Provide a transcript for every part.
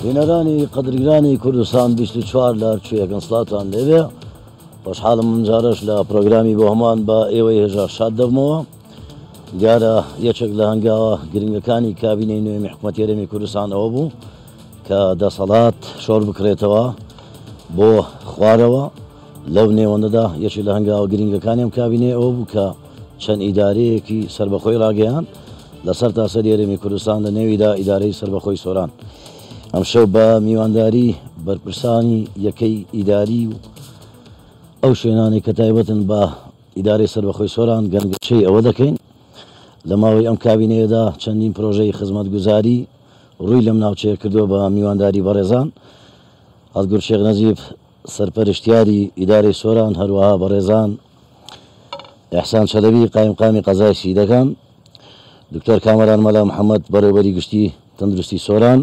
بینەرانی قەدرگرانی کوردستان 24 لە کوێیەکەن سڵاتان لێبێ خۆشحاڵم من جارش لە پرۆگرامی بۆ هەمان بە ئێوەی هێژار شاد دەبمەوە دیارە یەکێک لە هەنگاوە گرنگەکانی کابینەی نوێمی حکوومەتی هەرێمی کوردستانەوە بوو کە دەسەڵات شۆڕ بکرێتەوە بۆ خوارەوە لەو نێوەندەدا یەکی لە هەنگاوە گرنگەکانیم کابینێ ئەوە بوو کە چەند ئیدارەیەکی سربەخۆی ڕاگەیان لەسەر تاسەری هەرێمی کوردستان لە نێویدا ئیدارەی سربەخۆی سۆران ئەمشەو بە میوانداری بەرپرسانی یەکەی ئیداری و ئەو شوێنانی کە تایبەتن بە ئیدارەی سربەخۆی سۆران گەنگچەی ئەوە دەکەین لە ماوەی ئەم کابینەیەدا چەندین پرۆژەی خزمەتگوزاری ڕووی لەم ناوچەیە کردووە بە میوانداری بەڕێزان ئەڵگور شێخ نەزیف سەرپەرشتیاری ئیدارەی سۆران هەروەها بەڕێزان ئەحسان چەلەوی قایمقامی قەزای سیدەکان دکتۆر کامەران مەلا محەممەد بەڕێوەبەری گشتی تەندروستی سۆران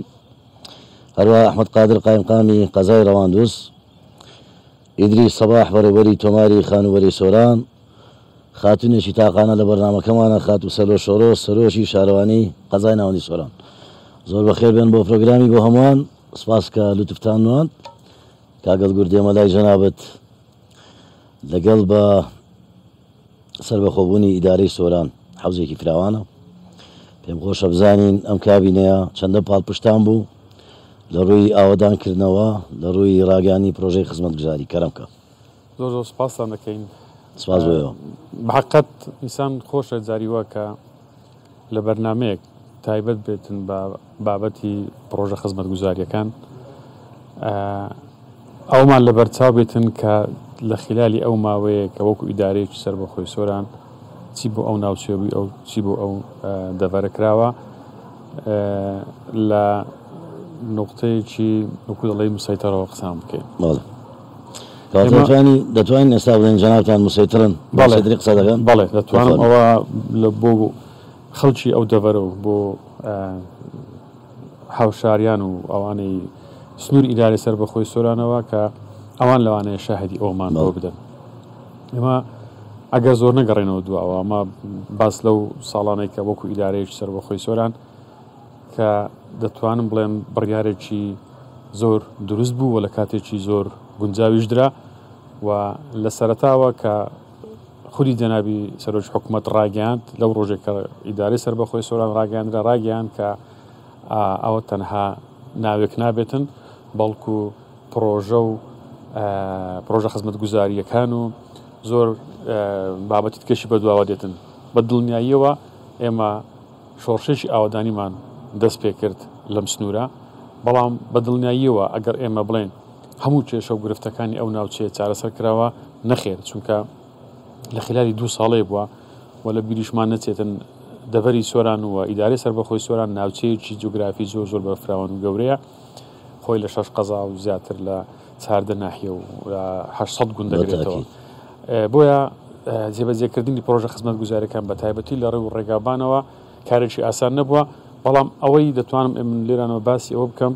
هەروەها ئەحمەد قادر قایمقامی قەزای ڕەواندوس ئیدریس سەباح بەڕێوەبەری تۆماری خانوبەری سۆران خاتونێکی تاقانە لە بەرنامەکەمانە خاتو سەلۆ شۆڕۆ سەرۆشی شارەوانی قەزای ناوەندی سۆران زۆر بەخێر بێن بۆ پرۆگرامی بۆ هەمووان سپاس کە لوتفتانوان کاگەڵ گوردێمە لای جەنابەت لەگەڵ بە سربەخۆبوونی ئیدارەی سۆران حەوزێکی فراوانە پێم خۆشە بزانین ئەم کابینەیە چەندە پاڵپشتان بوو لە ڕووی ئاوەدانکردنەوە لە ڕووی ڕاگەانی پرۆژەی خزمەتگوزاری کەرەمکە زۆر زۆر سپاسان دەکەین سپاس بۆیەوە بەحەقەت ئینسان خۆشە جاریوە کە لە بەرنمەیەک تایبەت بێتن بە بابەتی پرۆژە خزمەتگوزاریەکان ئەومان لە بەرچاو بێتن کە لە خلالی ئەو ماوەیە کە وەکو ئیدارەیەکی سەربەخۆی سۆران چی بۆ ئەو ناوچێبووی ئەو چی بۆ ئەو دەڤەرەکراوە لە نقطەیەکی وەکو دەڵێ مسەیتەرەوە قسام بکەین دەتوانین ئێستا بڵێن جەنابتان مسەیترن بەڵێ قسە دەکەن بەڵێ دەتوانم ئەوە لە بۆ خەڵکی ئەو دەڤەرە و بۆ هاوشاریان و ئەوانەی سنوور ئیدارەی سەربەخۆی سۆرانەوە کە ئەوان لەوانەیە شاهدی ئەومان بۆ بدەن ئێمە ئەگەر زۆر نەگەڕێنەوە دووەوە ئەمە باس لەو ساڵانەی کە وەکو ئیدارەیەکی سەربەخۆی سۆران کە دەتوانم بڵێم بڕیارێکی زۆر دروست بوو و لە کاتێکی زۆر گونجاویشدرا و لە سەرەتاوە کە خودی جەنابی سەرۆکی حکوومەت ڕاگەیاند لەو ڕۆژێک کە ئیدارەی سەربەخۆی سۆران ڕاگەیاندرا ڕاگەیاند کە ئەوە تەنها ناوێک نابێتن بەڵکو پرۆژە و پرۆژە خزمەتگوزاریەکان و زۆر بابەتی تکەشی بەدواوە دێتن بە دڵنیاییەوە ئێمە شۆڕشێکی ئاوەدانیمان دەست پێ کرد لەم سنوورە بەڵام بە دڵنیاییەوە ئەگەر ئێمە بڵێن هەموو کێشە و گرفتەکانی ئەو ناوچەیە چارەسەر کراوە نەخێر چونکە لە خلالی 2 ساڵێ بووە و لە بیریشمان نەچێتن دەڤەری سۆران و ئیدارەی سەربەخۆی سۆران ناوچەیەکی جوگرافی زۆر زۆر بە فراوان و گەورەیە خۆی لە 6 قەزا و زیاتر لە 14 ناحیە و 800 گوند دەگرێتەوە بۆیە جێبەجێکردنی پرۆژە خزمەتگوزاریەکان بە تایبەتی لە ڕێو ڕێگابانەوە کارێکی ئاسان نەبووە بەڵام ئەوەی دەتوانم من لێرانەوە باسی ئەوە بکەم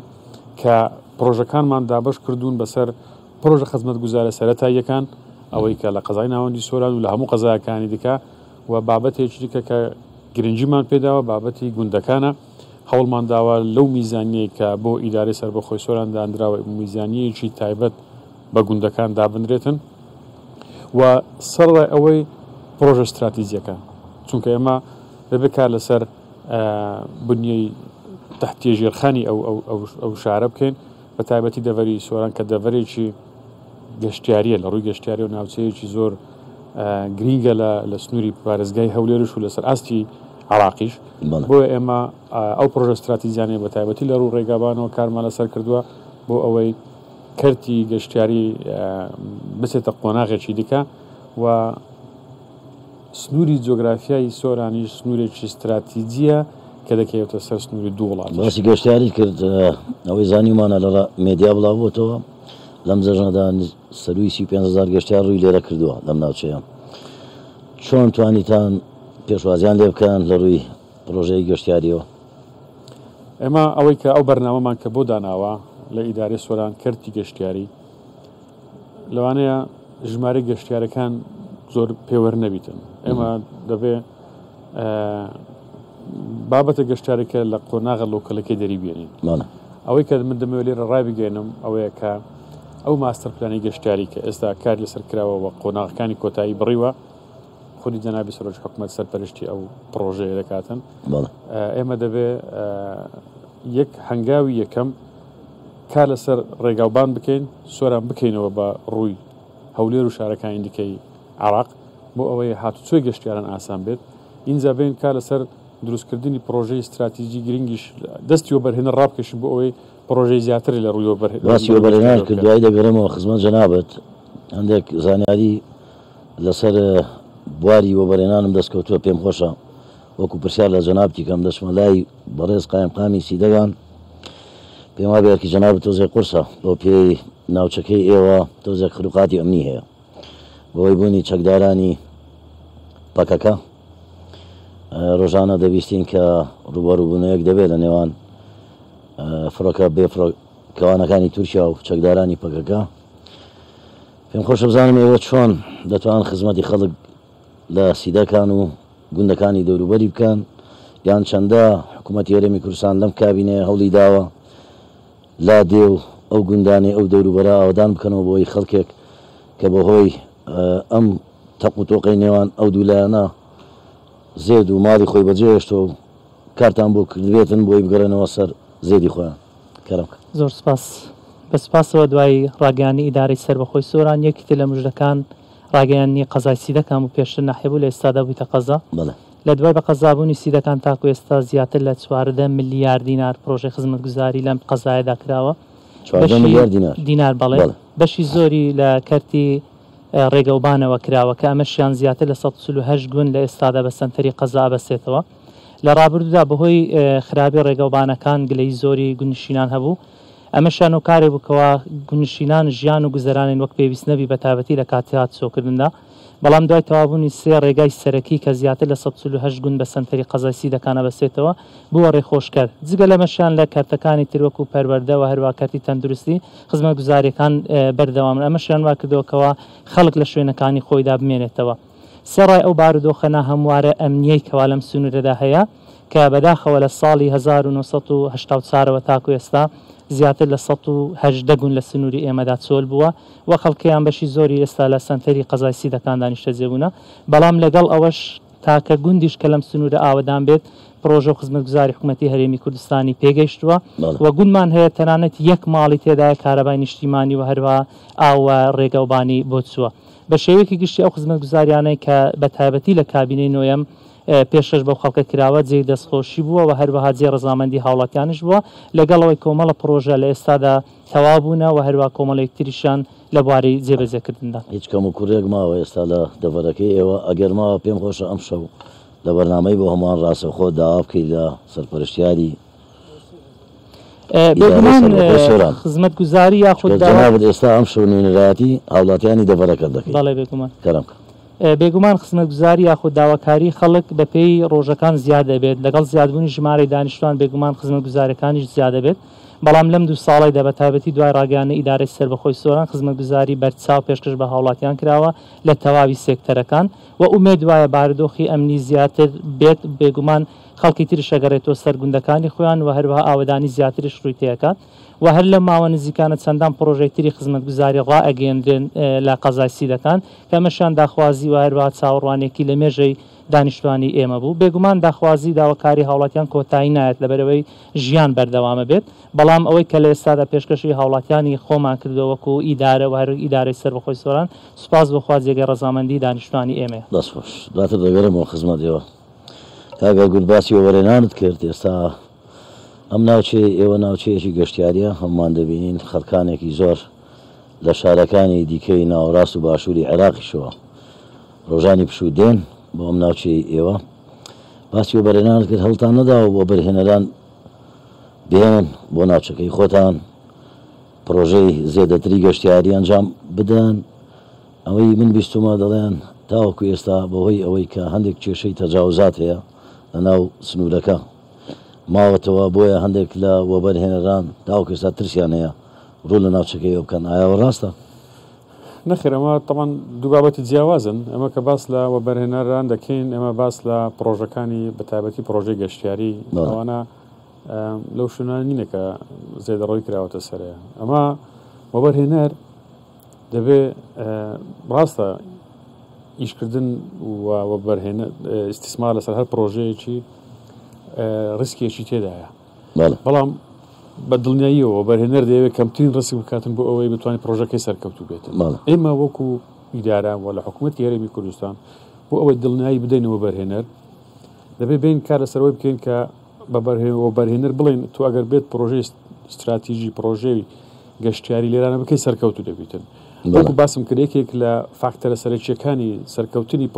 کە پرۆژەکانمان دابش کردوون بەسەر پرۆژە خزمەتگوزارە سەرەتاییەکان ئەوەی کە لە قەزای ناوەندی سۆران و لە هەموو قەزایەکانی دیکە و بابەتێکی دیکە کە گرنگیمان پێداوە بابەتی گوندەکانە هەوڵمان داوە لەو میزانیەی کە بۆ ئیدارەی سەربەخۆی سۆران دانراوە میزانیەکی تایبەت بە گوندەکان دابنرێتن و سەرڕای ئەوەی پرۆژە استراتیجیەکان چونکە ئێمە بەبێ کار لەسەر بنیەی تەحتێژێرخانی ئەو شارە بکەین بە تایبەتی دەڤەری سۆران کە دەڤەرێکی گەشتیاریە لە ڕووی گەشتیاری و ناوچەیەکی زۆر گرینگە لە سنووری پارێزگای هەولێرش و لەسەر ئاستی عراقیش بۆیە ئێمە ئەو پرۆژە استراتیجیانەیە بە تایبەتی لە ڕوو ڕێگابانەوە کارمان لەسەر کردووە بۆ ئەوەی کەرتی گەشتیاری بچێتە قۆناغێکی دیکە و سنووری جۆگرافیایی سۆرانیش سنوورێکی استراتیجیە کە دەکەوێتە سەر سنووری دوو وڵات باسی گەشتیاری کرد ئەوەی زانیمانە لە مێدیا بڵاوبووەوە لەم جەژنەدا سەروی 35,000 گەشتیار ڕووی لێرە کردووە لەم ناوچەیە چۆن توانیتان پێشوازیان لێ بکەن لە ڕووی پرۆژەی گەشتیاریەوە ئێمە ئەوەی کە ئەو بەرنامەمان کە بۆ داناوە لە ئیدارەی سۆران کەرتی گەشتیاری لەوانەیە ژمارە گەشتیارەکان زۆر پێوەەر نەبیتن ئێمە دەبێ بابەتە گەشتارێکە لە قۆناغە لۆکەلەکەی دەری بێنین ئەوەی کە من دەمەوێت لێرە ڕابگەێنم ئەوەیە کە ئەو ماستەر پلانی گەشتیاری کە ئێستا کار لەسەر کراوە و قۆناغەکانی کۆتایی بڕیوە خودی جەنابی سەرۆژ حکوومەت سەرپەرشتی ئەو پرۆژەیە دەکاتن ئێمە دەبێ یەک هەنگاوی یەکەم کار لەسەر ڕێگاوبان بکەین سۆران بکەینەوە بە ڕووی هەولێر و شارەکانی دیکەی عراق بۆ ئەوەیە هاتوچۆی گەشتیاران ئاسان بێت اینجا بین کار لەسەر دروستکردنی پرۆژەی استراتیژی گرنگیش دەستی و بەرهێنە ڕابکەشن بۆ ئەوەی پرۆژەی زیاتری لە ڕووی باسی وەبەرهێنان کرد دوای دەگەڕێمەوە خزمەت جەنابەت هەندێک زانیاری لەسەر بواری وەبەرهێنانم دەستکەوتووە پێم خۆشە وەکو پرسیار لە جەنابتی کەم دەچمە لای بەڕێز قایمقامی سیدەگان پێم وا بێت کە جەنابەت تۆزێک قورسە بۆ پێی ناوچەکەی ئێوە تۆزێک خروقاتی ئەمنی هەیە بۆی بوونی چەکدارانی پەکەکە ڕۆژانە دەبیستین کە ڕوبەڕووبوونەیەک دەبێت لە نێوان فڕۆکە بێفڕۆکەوانەکانی تورکیا و چەکدارانی پەکەکە پێم خۆشە بزانم ئێوە چۆن دەتوان خزمەتی خەڵک لە سیدەکان و گوندەکانی دەوروبەری بکەن یان چەندە حکوومەتی هەرێمی کوردستان لەم کابینەیە هەوڵی داوە لا دێ و ئەو گوندانێ ئەو دەوروبەرە ئاوادان بکەنەوە بۆی خەڵکێک کە بەهۆی ئەم تەق و تۆقەی نێوان ئەو دوولایانە زێد و ماڵی خۆی بەجێهێشتۆ و کارتان بۆ کردبێتن بۆی بگەڕێنەوە سەر زێدی خۆیان کەرم زۆر سپاس بە سپاسەوە دوای ڕاگەیانی ئیدارەی سەربەخۆی سۆران یەکێتی لە مژدەکان ڕاگەیانی قەزای سیدەکان و پێشتر نەحێبوو لە ئێستادا بوویتە قەزا لە دوای بە قەزابوونی سیدەکان تاکو ئێستا زیاتر لە 14 ملیار دینار پرۆژەی خزمەتگوزاری لەم قەزایەدا کراوە دینار بەڵێ بەشی زۆری لە کەرتی ڕێگەوبانەوە کراوە کە ئەمەشیان زیاتر لە 138 گوند لە ئێستادا بە سەنتەری قەزا بەسێتەوە لە ڕابردوودا بەهۆی خراپی ڕێگەوبانەکان گلەی زۆری گونشینان هەبوو ئەمەشان و کارێ بووکەوە گونشینان ژیان و گوزەرانین وەک پێویست نەبی بە تابەتی لە کاتی هاتوچۆکردندا بەڵام دوای تەوابوونی سێ ڕێگای سەرەکی کە زیاتر لە 138 گوند بە سەنتەری قەزای سیدەکانە بەسێتەوە بووە ڕێخۆشکەر جگە لەمەشیان لە کارتەکانی تروەک و پەروەردەوە هەروە کارتی تەندروستی خزمەتگوزاریەکان بەردەوام ئەمەشیان وا کردەوەکەوە خەڵک لە شوێنەکانی خۆیدا بمێنێتەوە سێڕای ئەو بارودۆخەنە هەموارە ئەمنیەی کەوا لەم سنوورەدا هەیە کە بەداخەوە لە ساڵی 1970 تاکو ئێستا زیاتر لە 118 گوند لە سنووری ئێمەدا چۆل بووە و خەڵکیان بەشی زۆری ئێستا لە سەنتەری قەزای سیدەکان دانیشتە جێبوونە بەڵام لەگەڵ ئەوەش تاکە گوندیش کە لەم سنوورە ئاوادان بێت پرۆژە و خزمەتگوزاری حکوومەتی هەرێمی کوردستانی پێگەیشتووە و گوندمان هەیە تەنانەت یەک ماڵی تێدایە کارەبای نیشتیمانی و هەروە ئاوە ڕێگەوبانی بۆ چووە بە شێوەیەکی گشتی ئەو خزمەتگوزاریانەی کە بە تایبەتی لە کابینەی نوێم پێشش بەو خەڵکە کراوە جێی دەستخۆشی بووە و هەروەها جێ ڕزامەندی هاوڵاتیانش بووە لەگەڵەوەی کۆمەڵە پرۆژە لە ئێستادا تەوابوونە و هەروە کۆمەڵێک تریشان لە بواری جێبەجێکردندا هیچ کەم و کوڕێک ماوە ئێستا لە دەڤەرەکەی ئێوە ئەگەر ماوە پێم خۆشە ئەم شەو لە بەرنامەی بۆ هەمووان ڕاستەوخۆ داوا بکەیت لە سەرپەرشتیاری خزمەتگوزاری یاخود ئێستا ئەم شەو نوێنەرایەتی هاوڵاتیانی دەڤەرەکە دەکەیت بەڵێ بێگومان کەرم بێگومان خزمەتگوزاری یاخود داواکاری خەڵک بە پێی ڕۆژەکان زیاد دەبێت لەگەڵ زیادبوونی ژمارەی دانیشتوان بێگومان خزمەتگوزاریەکانیش زیاد دەبێت بەڵام لەم دوو ساڵیدا بە تایبەتی دوای ڕاگەیانە ئیدارەی سەربەخۆی سۆران خزمەتگوزاری بەرچاو پێشکەش بە هاوڵاتیان کراوە لە تەواوی سێکتەرەکان و ئومێد وایە بارودۆخی ئەمنی زیاتر بێت بێگومان خەڵکی تریش ئەگەڕێتەوە سەر گوندەکانی خۆیان و هەروەها ئاوادانی زیاتریش ڕووی تێکات و هەر لە ماوە نزیکانە چەندان پرۆژەی تری خزمەتگوزاری ڕائەگەیەندرێن لە قەزای سیدەکان کە ئەمەشیان داخوازی و هەروەها چاوەڕوانێکی لە مێژەی دانیشتوانی ئێمە بوو بێگومان داخوازی داواکاری هاوڵاتیان کۆتایی نایەت لەبەرەوەی ژیان بەردەوامە بێت بەڵام ئەوەی کە لە ئێستادا پێشکەشی هاوڵاتیانی خۆمان کردەوەکو ئیدارە و هەر ئیدارەی سەربەخۆی سۆران سوپاس بۆ خوازیێگەی ڕەزامەندی دانیشتوانی ئێمە دەستخۆش دواتر دەگەڕێمەوە خزمەتەوە کاگە گولباسی وەبەرهێنانت کرد ئێستا ئەم ناوچێ ئێوە ناوچەیەکی گەشتیاریە هەمومان دەبینین خەڵکانێکی زۆر لە شارەکانی دیکەی ناوەڕاست و باشووری عێراقیشەوە ڕۆژانی پشوو دێن بۆ ئەم ناوچەی ئێوە باسی وەبەرهێنانت کرد هەڵتان نەداوە بۆ بەرهێنەران بێن بۆ ناوچەکەی خۆتان پرۆژەی زێدەتری گەشتیاری ئەنجام بدەن ئەوەی من بیستمە دەڵێن تاوەکو ئێستا بەهۆی ئەوەی کە هەندێک کێشەی تەجاوزات هەیە لە ناو سنوورەکە ماوەتەوە بۆیە هەندێک لە وەبەرهێنەران تاوەکو ئێستا ترسیان هەیە ڕوو لە ناوچەکەی بکەن ئایاوە ڕاستە نەخێر ئەمە تەمان دوو بابەتی جیاوازن ئەمە کە باس لە وەبەرهێنەران دەکەین ئێمە باس لە پرۆژەکانی بەتایبەتی پرۆژەی گەشتیاری ئەوانە لەو شوێنانە نینە کە زێدەڕۆی کراوەتە سەرەیە ئەمە وەبەرهێنەر دەبێ ڕاستە ئیشکردن و وەبەرهێنە ئیستیسمار لەسەر هەر پرۆژەیەکی ڕسکێکی تێدایە بەڵام بە دڵنیاییەوە وەبەرهێنەر دەیەوێت کەمترین ڕسک بکاتن بۆ ئەوەی بتوانێت پرۆژەکەی سەرکەوتوو بێتن ئێمە وەکو ئیدارە و لە حکوومەتی هەرێمی کوردستان بۆ ئەوەی دڵنیایی بدەینەوە وەبەرهێنەر دەبێت بین کار لەسەرەوەی بکەین کە وەبەرهێنەر بڵێن تو ئەگەر بێت پرۆژەی استراتیژی پرۆژەی گەشتیاری لێرانە بکەی سەرکەوتو دەبیتن وەکو باسم کرد یەکێک لە فاکتەرە سەرەکیەکانی سەرکەوتنی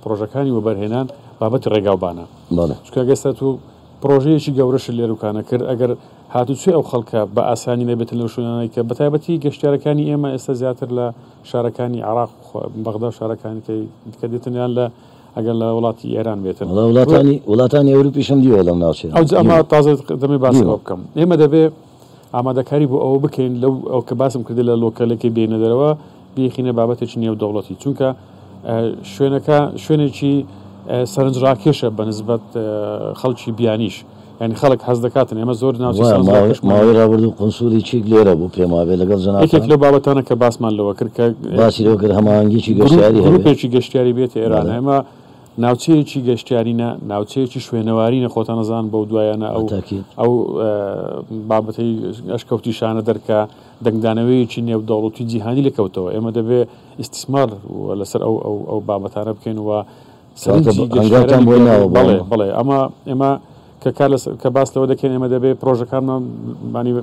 پرۆژەکانی وەبەرهێنان بابەتی ڕێگاوبانە چونکە گەستا تو پرۆژەیەکی گەورەش لێروکانە کرد ئەگەر هاتوچێ ئەو خەڵکە بە ئاسانی نەبێتن لەو شوێنانەی کە بەتایبەتی گەشتیارەکانی ئێمە ئێستا زیاتر لە شارەکانی عراق بەغدا و شارەکانی کە دێتنیان لە ئەگەر لە وڵاتی ئێران بێتن وڵاتانی ئەوروپیشم دیوە لەم ناوچێ ئەمە تازە دەمێ باسی بکەم ئێمە دەبێت ئامادەکاری بۆ ئەوە بکەین لەو ئەو کە باسم کردی لە لۆکەلەکەی بێنە دەرەوە بێخینە بابەتێکی نێو دەوڵەتی چونکە شوێنێکی سەرنجڕاکێشە بە نسبەت خەڵکی بیانیش ینی خەڵک حەز دەکاتن ئێمە زۆر ماوەی ڕابردوو قنسولی چیک لێرە بوو پێماوێ لەگەڵ جەنابێک لە بابەتانە کە باسمان لەوە کرد کە باسی لەوە کرد هەماهەنگیی گەشتیاری گروپێکی گەشتیاری بێتە ئێران ئێمە ناوچەیەکی گەشتیارینە ناوچەیەکی شوێنەوارینە خۆتان نەزان بەو دوایانە ئەو بابەتی ئەشکەوتی شانە دەرکە دەنگدانەوەیەکی نێودەوڵەتی جیهانی لەکەوتەوە ئێمە دەبێ ئیستیسمار لەسەر ئەو بابەتانە بکەین و بڵێ ئێمە کە باس لەوە دەکەین ئێمە دەبێت پرۆژەکانمانی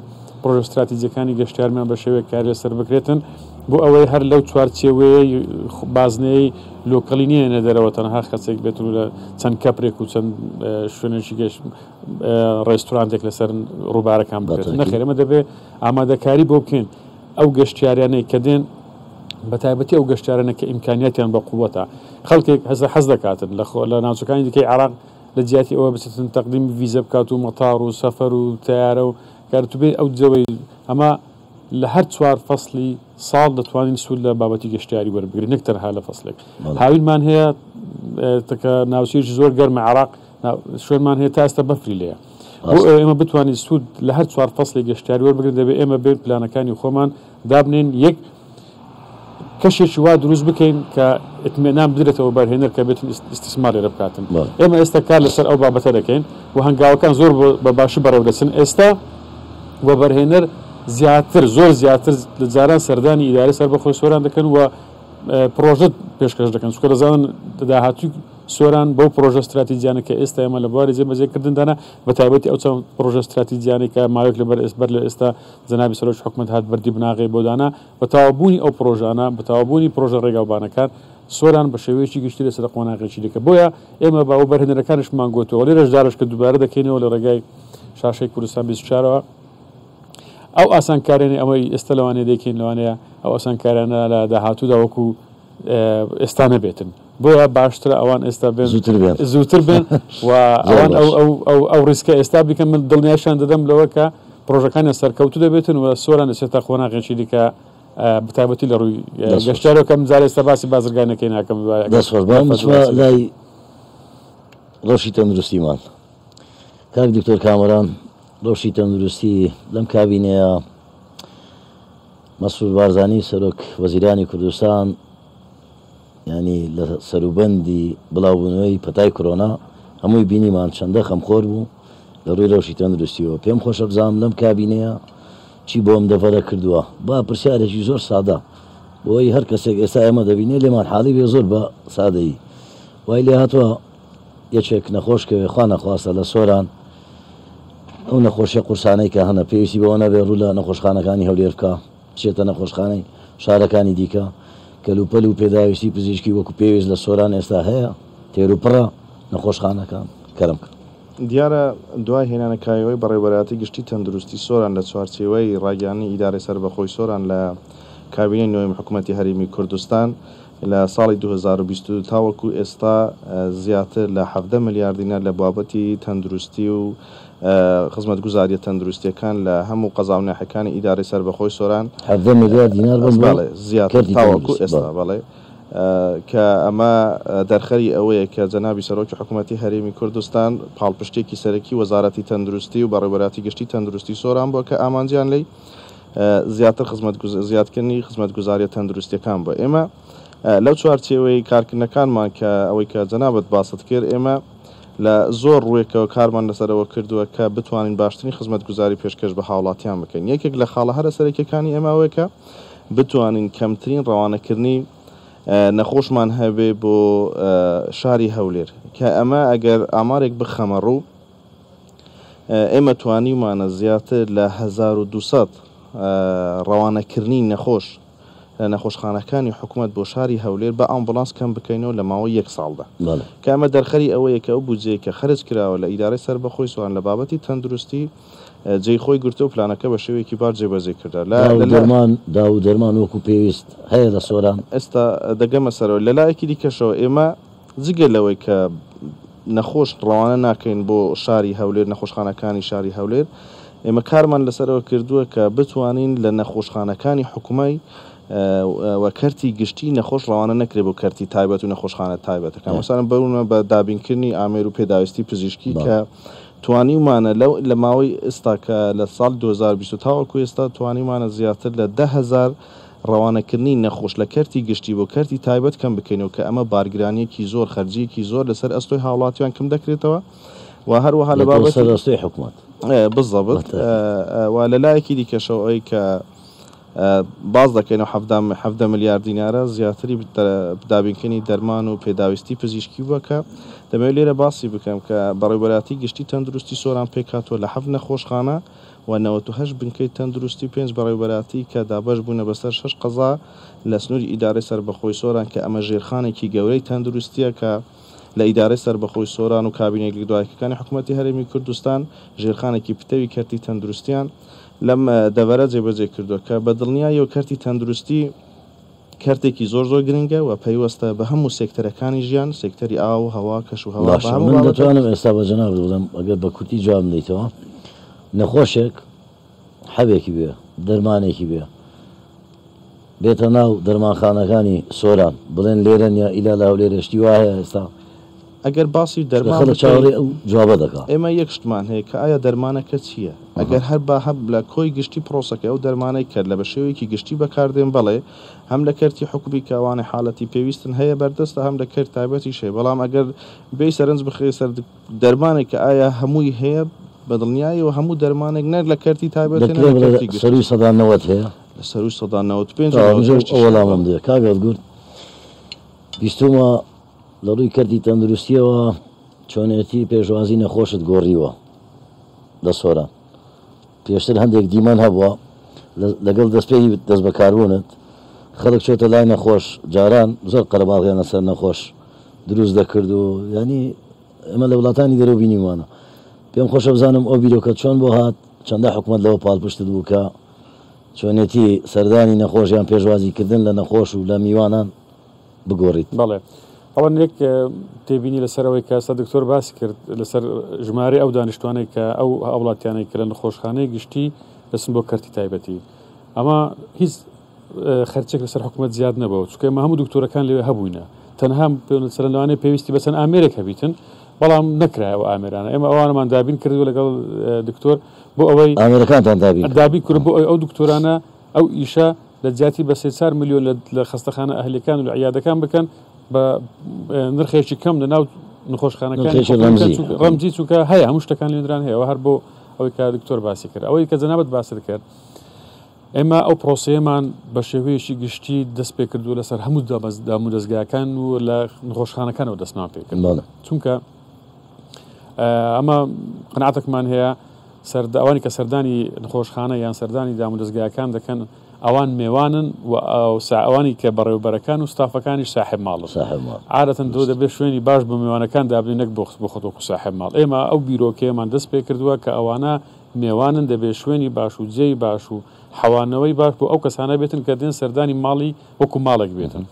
پرۆژە استراتیجیەکانی گەشتیارمان بە شێوەیە کاری لەسەر بکرێتن بۆ ئەوەی هەر لەو چوارچێوەیە بازنەی لۆکەلی نیە دەرەوە تەنها خەچێک بێت و لە چەند کەپرێک و چەند شوێنێکی گەشت ڕێستورانتێک لەسەر ڕووبارەکان بکرێت نەخێر ئێمە دەبێت ئامادەکاری بۆ بکەین ئەو گەشتیاریانەی کە دێن بەتایبەتی ئەو گەشتیارانە کە ئیمکانیاتیان بە قووەتە خەڵکێک حەز دەکاتن لە ناوچەکانی دیکەی عراق لە جیاتی ئەوە بچێتن تەقدیم ڤیزە بکات و مەتاڕ و سەفەر و تیارە و کارتوبێ ئەو جەوەی ئەمە لە هەر چوار فەسلی ساڵ دەتوانین سوود لە بابەتی گەشتیاری وەربگرین نەکتەنها لە فەسلێک هاوینمان هەیە تکە ناوچەیەکی زۆر گەرمە عراق شوێنمان هەیە تا ئێستا بەفری لێیە بۆ ئێمە بتوانین سوود لە هەر چوار فەسلی گەشتیاری وەربگرین دەبێت ئێمە بێت پلانەکانی خۆمان دابنێن یەک کەشێکی وا دروست بکەین کە ئتمێنان بدرێتەوە بەرهێنەر کە بێتن ئیستیسمار لێرە بکاتن ئێمە ئێستا کار لەسەر ئەو بابەتە دەکەین و هەنگاوەکان زۆر بە باشی بەڕێو دەچن ئێستا وەبەرهێنەر زۆر زیاتر لە جاران سەردانی ئیداری سەربەخۆی سۆران دەکەن و پرۆژە پێشکەش دەکەن چونکە دەزانن داهاتووی سۆران بەو پرۆژە استراتیجیانە کە ئێستا ئێمە لە بواری جێبەجێکردندانە بەتایبەتی ئەو چەند پرۆژە استراتیجیانێک کە ماوەیەک لەبەر ئێستا جەنابی سەرۆکی حکوومەت هات بەردی بناغی بۆ دانا بە تەواوبوونی ئەو پرۆژانە بە تەواوبوونی پرۆژە ڕێگاوبانەکان سۆران بە شێوەیەکی گشتی لەسەر قۆناغێکی دەکە بۆیە ئێمە بە ئەو بەرهێنەرەکانشمان گوتەوە لێرەش جارش کە دووبارە دەکەینەوە لە ڕێگای شاشەی کوردستان 24ەوە ئەو ئاسانکارێنی ئەمەی ئێستا لەوانەیە دەکەین لەوانەیە ئەو ئاسانکارانە لە داهاتوودا وەکو ئێستا نەبێتن بۆیە باشترە ئەوان ئێستا بێن زووتر بێن و ئەوان ئەو ڕیسکە ئێستا بیکەن من دڵنیاشان دەدەم لەوە کە پرۆژەکانی سەرکەوتو دەبێتن و سۆران دەچێتە قۆناغێکی دیکە بتایبەتی لە ڕووی گەشتیارەکەم جار ئێستا باسی بازرگانەکەی ناکەم لای ڕۆژی تەندروستیمان کاک دکتۆر کامەران ڕۆژی تەندروستی لەم کابینەیە مەسعود بارزانی سەرۆک وەزیرانی کوردستان ینی لە سەروبەندی بڵاوبوونەوەی پەتای کۆرۆنا هەمووی بینیمان چەندە خەمخۆر بوو لە ڕووی ڕۆژی تەندروستیەوە پێم خۆشە بزانم لەم کابینەیە چی بۆم دەفەرە کردووە با پرسیارێکی زۆر سادە بۆی هەر کەسێک ئێستا ئێمە دەبینێ لێمان حاڵی بێ زۆر بە سادەیی وای لێ هاتووە یەکێک نەخۆشکەوێ خوا نەخواستە لە سۆران ئەو نەخۆشیە قورسانەی کە هەنە پێویستی بەوە نەبێ ڕوو لە نەخۆشخانەکانی هەولێر بکە بچێتە نەخۆشخانەی شارەکانی دیکە کەلوپەل و پێداویستی پزیشکی وەکو پێویست لە سۆران ئێستا هەیە تێروپڕە نەخۆشخانەکان کەرم کرد دیارە دوای هێنانەکایەوەی بەڕێوەبەراتی گشتی تەندروستی سۆران لە چوارچێوەی ڕاگەیاندنی ئیدارەی سەربەخۆی سۆران لە کابینەی نوێی حکوومەتی هەرێمی کوردستان لە ساڵی 2022 تاوەکو ئێستا زیاتر لە 17 ملیار دینار لە بابەتی تەندروستی و خزمەتگوزاریە تەندروستیەکان لە هەموو قەزاونەحەکانی ئیدارەی سەربەخۆی سۆران 17 ملیار دینار زیاتر تاوەکو ئێستا بەڵێ کە ئەمە دەرخەری ئەوەیە کە جەنابی سەرۆکی حکوومەتی هەرێمی کوردستان پاڵپشتێکی سەرەکی وەزارەتی تەندروستی و بەڕێوەبەراتی گشتی تەندروستی سۆران بووە کە ئامانجیان لی زیاتر زیادکردنی خزمەتگوزاریە تەندروستیەکان بووە. ئێمە لەو چوارچێوەی کارکردنەکانمان کە ئەوەی کە جەنابەت باست کرد ئێمە لە زۆر ڕوویەکەوە کارمان لەسەرەوە کردووە کە بتوانین باشترین خزمەتگوزاری پێشکەش بە هاوڵاتیان بکەین. یەکێک لە خاڵە هەرە سەرەکیەکانی ئێمەوەیە کە بتوانین کەمترین ڕەوانەکردنی نەخۆشمان هەبێ بۆ شاری هەولێر کە ئەمە ئەگەر ئامارێک بخەمە ڕوو ئێمە توانیمانە زیاتر لە 1200 ڕەوانەکردنی نەخۆش لە نەخۆشخانەکانی حکوومەت بۆ شاری هەولێر بە ئامبولانس کەم بکەینەوە لە ماوەی 1 ساڵدا کە ئەمە دەرخەری ئەوەیە کە ئەو بودجەیە کە خەرج کراوە لە ئیدارەی سەربەخۆی سوان لە بابەتی تەندروستی جێی خۆی گرتە و پلانەکە بە شێوەیەکی باش جێبەجێ کردا داو دەرمان وەکو پێویست هەیە لە سۆران. ئێستا دەگەمە سەرەوە لەلایەکی دیکەشەوە ئێمە جگە لەوەی کە نەخۆش ڕەوانە ناکەین بۆ شاری هەولێر نەخۆشخانەکانی شاری هەولێر ئێمە کارمان لەسەرەوە کردووە کە بتوانین لە نەخۆشخانەکانی حکوومەی وەکەرتی گشتی نەخۆش ڕەوانە نەکرێت بۆ کەرتی تایبەت و نەخۆشخانە تایبەتەکان مەسەڵەن بەروونە بە دابینکردنی ئامێر و پێداویستی پزیشکی کە توانیمانە لە ماوەی ئێستا کە لە ساڵ 2020 تاوەکو ئێستا توانیمانە زیاتر لە 10,000 ڕەوانەکردنی نەخۆش لە کەرتی گشتی بۆ کەرتی تایبەت کەم بکەینەوە کە ئەمە بارگرانیەکی زۆر خەرجیەکی زۆر لەسەر ئەستۆی هاوڵاتیان کەم دەکرێتەوە و هەروەها لە بابەت ئەستۆی حکوومەت بالضبط و لەلایەکی دیکەشەوە ئەوەی کە باز دەکەینەوە 17 ملیار دینارە زیاتری دابینکردنی دەرمان و پێداویستی پزیشکی بووە کە دەمەوێت لێرە باسی بکەم کە بەڕێوەبەراتی گشتی تەندروستی سۆران پێکاتوە لە 7 نەخۆشخانە و 98 بنکەی تەندروستی 5 بەڕێوەبەراتی کە دابەش بوونە بەسەر 6 قەزا لە سنووری ئیدارەی سەربەخۆی سۆران کە ئەمە ژێرخانێکی گەورەی تەندروستیە کە لە ئیدارەی سەربەخۆی سۆران و کابینەی لیدواکەکانی حکوومەتی هەرێمی کوردستان ژێرخانێکی پتەوی کەرتی تەندروستیان لەم دەڤەرە جێبەجێ کردووە کە بە دڵنیایی و کەرتی تەندروستی کەرتێکی زۆر گرنگە و پەیوەستە بە هەموو سێکتەرەکانی ژیان سێکتەری ئاو و هەوا کەش و هەوا من دەتوانم ئێستا بە جەناب بڵێم ئەگەر بە کورتی جواب بدەیتەوە نەخۆشێک حەبێکی بێ دەرمانێکی بێ بێتە ناو دەرمانخانەکانی سۆران بڵێن لێرەن یا ئیلا لە هەولێرشتی وایە ئێستا ئەگەر باسی دەرمان چاوەڕێ ئەو جوابە دەکات ئێمە یەک شتمان هەیە کە ئایا دەرمانەکە چییە ئەگەر هەر بە هەب لە کۆی گشتی پرۆسەکە ئەو دەرمانەی کرد لە بە شێوەیەکی گشتی بەکاردێن بەڵێ هەم لە کەرتی حکومی کاوانی حاڵەتی پێویستن هەیە بەردەستە هەم لە کەرت تایبەتی شێ بەڵام ئەگەر بێ سەرنج بخێ سەر دەرمانێک کە ئایا هەمووی هەیە بە دڵنیایی و هەموو دەرمانێک نەر لە کەرتی تایبەت سەروی سەدانەوەت هەیە لە سەروی 95 وەڵامم دێ کاگەڵ گورت بیستمە لە ڕووی کەرتی تەندروستیەوە چۆنێتی پێشوازی نەخۆشت گۆڕیوە لە سۆران پێشتر هەندێک دیمان هەبووە لەگەڵ دەستپێی دەست بەکاربوونت خەڵک چۆتە لای نەخۆش جاران زۆر قەرەباڵیانە سەر نەخۆش دروست دەکرد و ینی ئەمە لە وڵاتانی دەرەوە بینیوانە پێم خۆشە بزانم ئەو بیرۆکە چۆن بۆ هات چەندە حکوومەت لەوە پاڵپشتت بوو کە چۆنێتی سەردانی نەخۆشیان پێشوازیکردن لە نەخۆش و لە میوانان بگۆڕیت. بەڵێ ئەوەن یەک تێبینی لەسەرەوەی کە ئێستا دکتۆر باسی کرد لەسەر ژمارە ئەو دانیشتوانێک کە ئەو وڵاتیانێک کە لە نەخۆشخانەی گشتی دەچن بۆ کەرتی تایبەتی ئەمە هیچ خەرچێک لەسەر حکوومەت زیاد نەبەوە چونکە ئێمە هەموو دکتۆرەکان لێوێ هەبووینە تەنها سەر لەوانەیە پێویستی بەچەند ئامێرێک هەبیتن بەڵام نەکرایەوە ئامێرانە ئێمە ئەوانەمان دابین کردو لەگەڵ دکتۆر بۆ ئەوەی ئامێرەکانتان دابین کرد بۆ ئەو دکتۆرانە ئەو ئیشە لە جیاتی بە 3 میلیۆن لە خەستەخانە ئەهلیەکان و عیادەکان بکەن بە نرخێکی کەم لە ناو نەخۆشخانەکان ڕەمزی چونکە هەیە هەموو شتەکان لێنران هەیە هەر بۆ ئەوەی کە دکتۆر باسی کرد ئەوەی کە جەنابەت باسی کرد ئێمە ئەو پرۆسەیەمان بە شێوەیەکی گشتی دەست پێ کردو لەسەر هەموو دامو دەستگاکان و لە نەخۆشخانەکانەوە دەستمان پێ کرد چونکە ئەمە قەناعەتێکمان هەیە ئەوانی کە سەردانی نەخۆشخانە یان سەردانی دامو دەستگاکان دەکەن ئەوان میێوانن و ئەوانی کە بەڕێوەبەرەکان و ستافەکانی ساحب ماڵن عادەتەن دۆ دەبێت شوێنی باش بە میوانەکان دابنی نەک بۆ خۆتۆک و ساحب ماڵ ئێمە ئەو بیرۆکەیەمان دەست پێ کردووە کە ئەوانە میێوانن دەبێت شوێنی باش و جێی باش و حەوانەوەی باش بۆ ئەو کەسانە بێتن کە دێن سەردانی ماڵی وەکو ماڵێک بێتن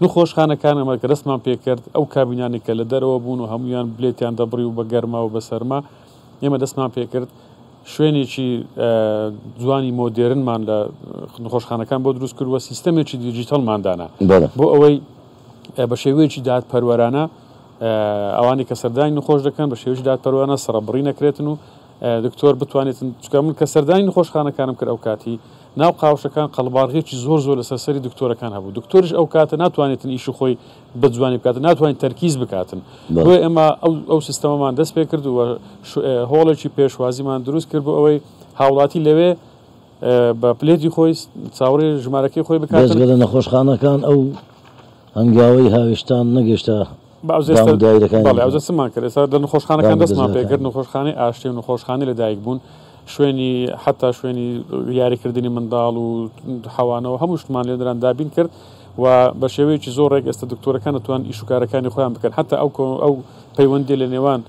نەخۆشخانەکان ئەمە کە دەستمان پێ کرد ئەو کابینانی کە لە دەرەوە بوون و هەمویان بلێتیان دەبڕی و بە گەرما و بە سەرما ئێمە دەستمان پێ کرد شوێنێکی جوانی مۆدێرنمان لە نەخۆشخانەکان بۆ دروست کردووە سیستەمێکی دیجیتەڵماندانە بۆ ئەوەی بە شێوەیەکی دادپەروەرانە ئەوانی کە سەردانی نەخۆش دەکەن بە شێوەیەکی دادپەروەرانە سەرەبڕی نەکرێتن و دکتۆر بتوانێتن چکە من کە سەردانی نەخۆشخانەکانم کرد ئەو کاتی ناو قاوشەکان قەڵباڕغێکی زۆر لەسەر سەری دکتۆرەکان هەبوو دکتۆرش ئەو کاتە ناتوانێتن ئیش خۆی بەجوانی بکاتن ناتوانین تەرکیز بکاتن بۆ ئێمە ئەو سیستەمەمان دەست پێ کرد و هۆڵێکی پێشوازیمان دروست کرد بۆ ئەوەی هاوڵاتی لەوێ بە پلێتی خۆی چاوەڕێ ژمارەکەی خۆی بکات لە نەخۆشخانەکان ئەو هەنگاوی هاوێشتان نەگەشتە ئەوزەسمان کرد ئێستا لە نەخۆشخانەکان دەستمان پێکرد نەخۆشخانەی ئاشتی و نەخۆشخانەی لەدایک بوون شوێنی حتا شوێنی یاریکردنی منداڵ و حەوانەوە هەموو شتمان لێدران دابین کرد و بە شێوەیەکی زۆر ڕێک ئێستا دکتۆرەکان دەتوان ئیشوکارەکانی خۆیان بکەن حتا ئەو پەیوەندی لە نێوان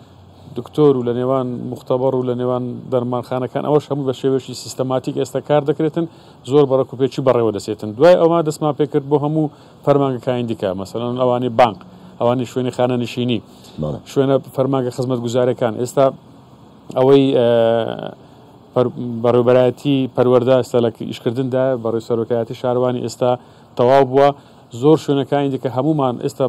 دکتۆر و لە نێوان مختبەر و لە نێوان دەرمانخانەکان ئەوەش هەموو بە شێوەیەکی سیستەماتیک ئێستا کار دەکرێتن زۆر بەڕێکوپێکی بەڕێوە دەسێتن دوای ئەوە دەستمان پێکرد بۆ هەموو فەرمانگەکانی دیکە مەسەڵەن ئەوانی بانک ئەوانی شوێنی خانە نشینی شوێنە فەرمانگە خزمەت گوزارەکان ئێستا ئەوەی بەڕێوەبەرایەتی پەروەردە ئێستا لە ئیشکردندا بەڕێوە سەرۆکایەتی شارەوانی ئێستا تەواو بووە زۆر شوێنەکانی دیکە هەمومان ئێستا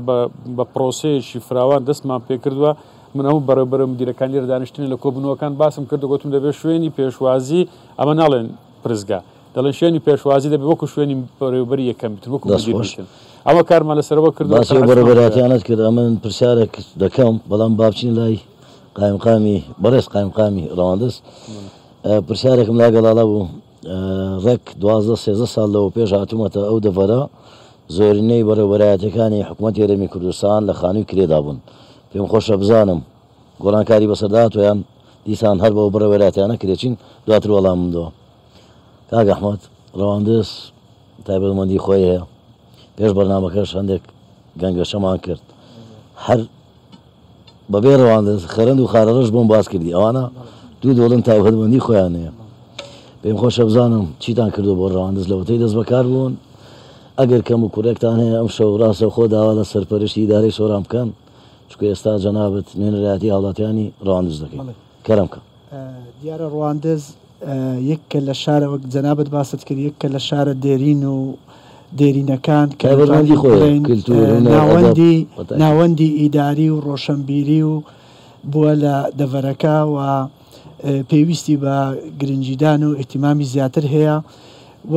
بە پرۆسەیەکی فراوان دەستمان پێکردووە من ئەو بەڕێوەبەرە مدیرەکانی لێرەدانیشتنی لە کۆبوونەوەکان باسم کرد و گوتم دەبێت شوێنی پێشوازی ئەمە ناڵێن پرزگا دەڵێن شوێنی پێشوازی دەبێت وەکو شوێنی بەڕێوەبەری یەکەم بتر وەکو مدیرشن ئەوە کارمان لەسەرەوە کرد بەڕێوەبەراتیانت کرد ئەمن پرسیارێک دەکەم بەڵام بابچین لای قایمقامی بەڕێز قایمقامی ڕەواندز پرسیارێکم لاگەڵاڵە بوو ڕێک 12-13 ساڵ لەوە پێش هاتوومەتە ئەو دەڤەرە زۆرینەی بەڕێوەبەرایەتەکانی حکوومەتی هەرێمی کوردستان لە خانووی کرێدا بوون پێم خۆشە بزانم گۆڕانکاری بەسەردات ویان دیسان هەر بەو بەڕێوەبەرایەتیانە کرێچین دواتر وەڵام مندەوە کاک ئەحمەد ڕەواندز تایبەتمەندی خۆی هەیە پێش بەرنامەکەش هەندێک گەنگەشەمان کرد هەر بەبێ ڕەواندز خەرند و خارەڕەش بۆم باس کردی ئەوانە دوو دۆڵم تایبەتمەندی خۆیان هەیە پێم خۆشە بزانم چیتان کردو بۆ ڕەواندز لەوەتەی دەست بەکار بوون ئەگەر کەم و کوڕێکتان هەیە ئەم شەو ڕاستە خۆ داوا لە سەرپەرشتی ئیدارەی سۆران بکەن چکە ئێستا جەنابەت نوێنەرایەتی هاوڵاتیانی ڕەواندز دەکەین کەرەم کە دیارە ڕەواندز یەککە لە شارە وەک جەنابەت باست کرد یەککە لە شارە دێرین و دێرینەکان ناوەندی ئیداری و ڕۆشنبیری و بووە لە دەڤەرەکە و پێویستی بە گرنجیدان و ئیحتیمامی زیاتر هەیە و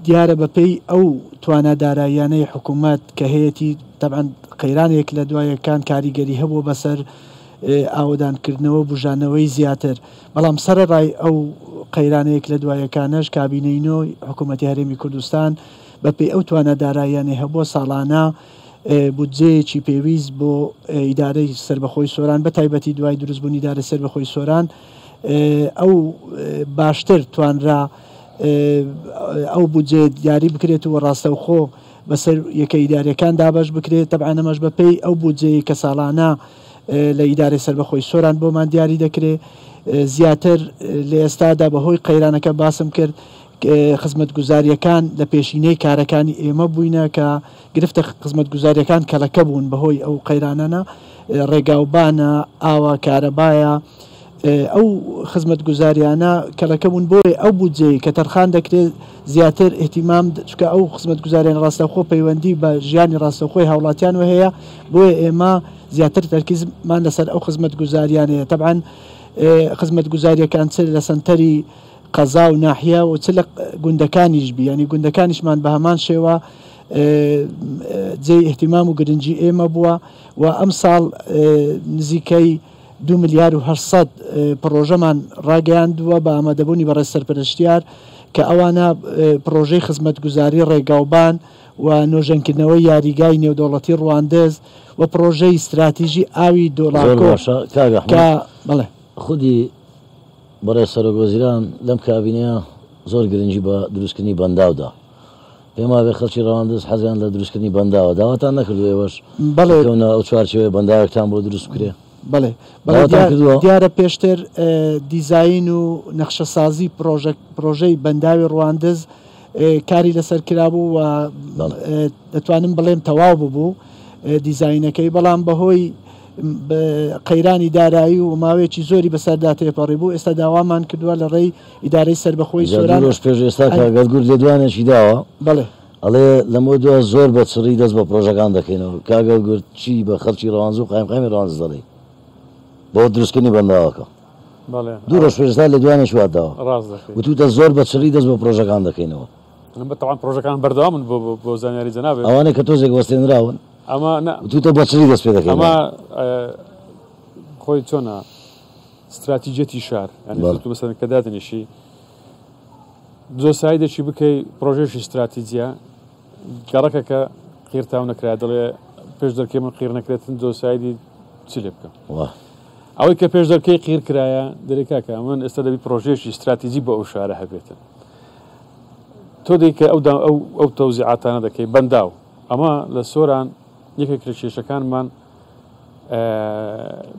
دیارە بەپێی ئەو توانەداراییانەی حکوومەت کە هەیەی طبعاً قەیرانێک لە دوایەکان کاریگەری هەبوو بەسەر ئاودانکردنەوە بژانەوەی زیاتر بەڵام سەرڕای ئەو قەیرانەیەک لە دوایەکانەش کابینەینەوە حکوومەتی هەرێمی کوردستان بەپێی ئەو توانەداراییانەی هەبووە ساڵانە بودجەیەکی پێویست بۆ ئیدارەی سربەخۆی سۆران بە تایبەتی دوای دروستبوونی ئیدارە سربەخۆی سۆران ئەو باشتر توانرا ئەو بودجێ دیاری بکرێت و ڕاستەوخۆ بەسەر یەکە ئیدارەکان دابش بکرێت تەبعانە مەش بەپێی ئەو بودجەیە کە ساڵانە لە ئیدارەی سربەخۆی سۆران بۆمان دیاری دەکرێت زیاتر لە ئێستادا بەهۆی قەیرانەکە باسم کرد خزمەت گوزاریەکان لە پێشینەی کارەکانی ئێمە بووینە کە گرفتە خزمەت گوزاریەکان کەلەکە بوون بەهۆی ئەو قەیرانانە ڕێگاوبانە ئاوا کارەبایە ئەو خزمەت گوزاریانە کەلەکە بوون بۆی ئەو بودجەی کە تەرخان دەکرێت زیاتر احتیمام چکە ئەو خزمەت گوزاریان ڕاستەخۆ پەیوەندی بە ژیانی ڕاستەخۆی هاوڵاتیان و هەیە بۆیە ئێمە زیاتر تەرکیزمان لەسەر ئەو خزمەت گوزاریانەیە طبعاً خزمەت گوزاریەکان چ لە سنتەری قەزا و ناحیە و چ لە گوندەکانیش بی ینی گوندەکانیشمان بە هەمان شێوە جێی احتیمام و گرنگی ئێمە بووە و ئەم ساڵ نزیکەی 2 ملیار و 800 پرۆژەمان ڕاگەیاندووە بە ئامادەبوونی بەڕێز سەرپەرشتیار کە ئەوانە پرۆژەی خزمەت گوزاری ڕێگاوبان و نۆژەنکردنەوەی یاریگای نێودەوڵەتی ڕواندز و پرۆژەی استراتیژی ئاوی دۆڵاکۆ بەڵێ خودی بەڕێز سەرۆکوەزیران لەم کابینەیە زۆر گرنگی بە دروستکردنی بەنداودا پێما بێ خەڵکی ڕەواندز حەزیان لە دروستکردنی بەنداوە داواتان نەکردو ئێوەش بەڵێ ئەو چوارچێوەی بەنداوێکتان بۆ دروست کرێ بەڵێ دیارە پێشتر دیزاین و نەخشەسازی پرۆژەی بەنداوی ڕواندز کاری لەسەر کرابوو و دەتوانم بڵێم تەواو ببوو دیزاینەکەی بەڵام بەهۆی قەیرانی دارایی و ماوەیەکی زۆری بەسەردا تێپەڕی بوو ئێستا داوامان کردووە لە ڕێی ئیدارەی سربەخۆی سۆران پێش ئێستا کارگەزگور لێ دوانێکی داوە بڵێ ئەڵێ لەمە دووە زۆر بە چڕی دەست بە پرۆژەکان دەکەینەوە کاگە گورت چی بە خەڵکی ڕەوانز و قایمقامی ڕەوانز دەڵێ بۆ دروستکردنی بەنداوەکە دوو ڕۆژ پێشتا لە دوانێش واداوە وتوتە زۆر بە چڕی دەست بە پرۆژەکان دەکەینەوە بەتەوان پرۆژەکان بەردەوام من بۆ زانیاری جەنابێت ئەوانەی کە تۆزێک وەستێنراون ئەمە وتوتە بە چڕی دەست پێ دەکەین ئەمە خۆی چۆنە استراتیجەتی شار تو بەسەر کە دادنیشی زۆر سای دەچی بکەی پرۆژێشی استراتیجیا گەڕەکە کە قیرتاو نەکرا دەڵێ پێش دەرکەی من قیر نەکرێتن زۆر سایدی چ لێ بکەم ئەوەی کە پێش دەرکەی قیر کرایە دەرێکاکە من ئێستا دەبی پرۆژێشی استراتیجی بۆ ئەو شارە هەبێتن تۆ دەیکە ئەو تەوزیعاتانە دەکەی بەنداو ئەمە لە سۆران یەکێک لە کێشەکانمان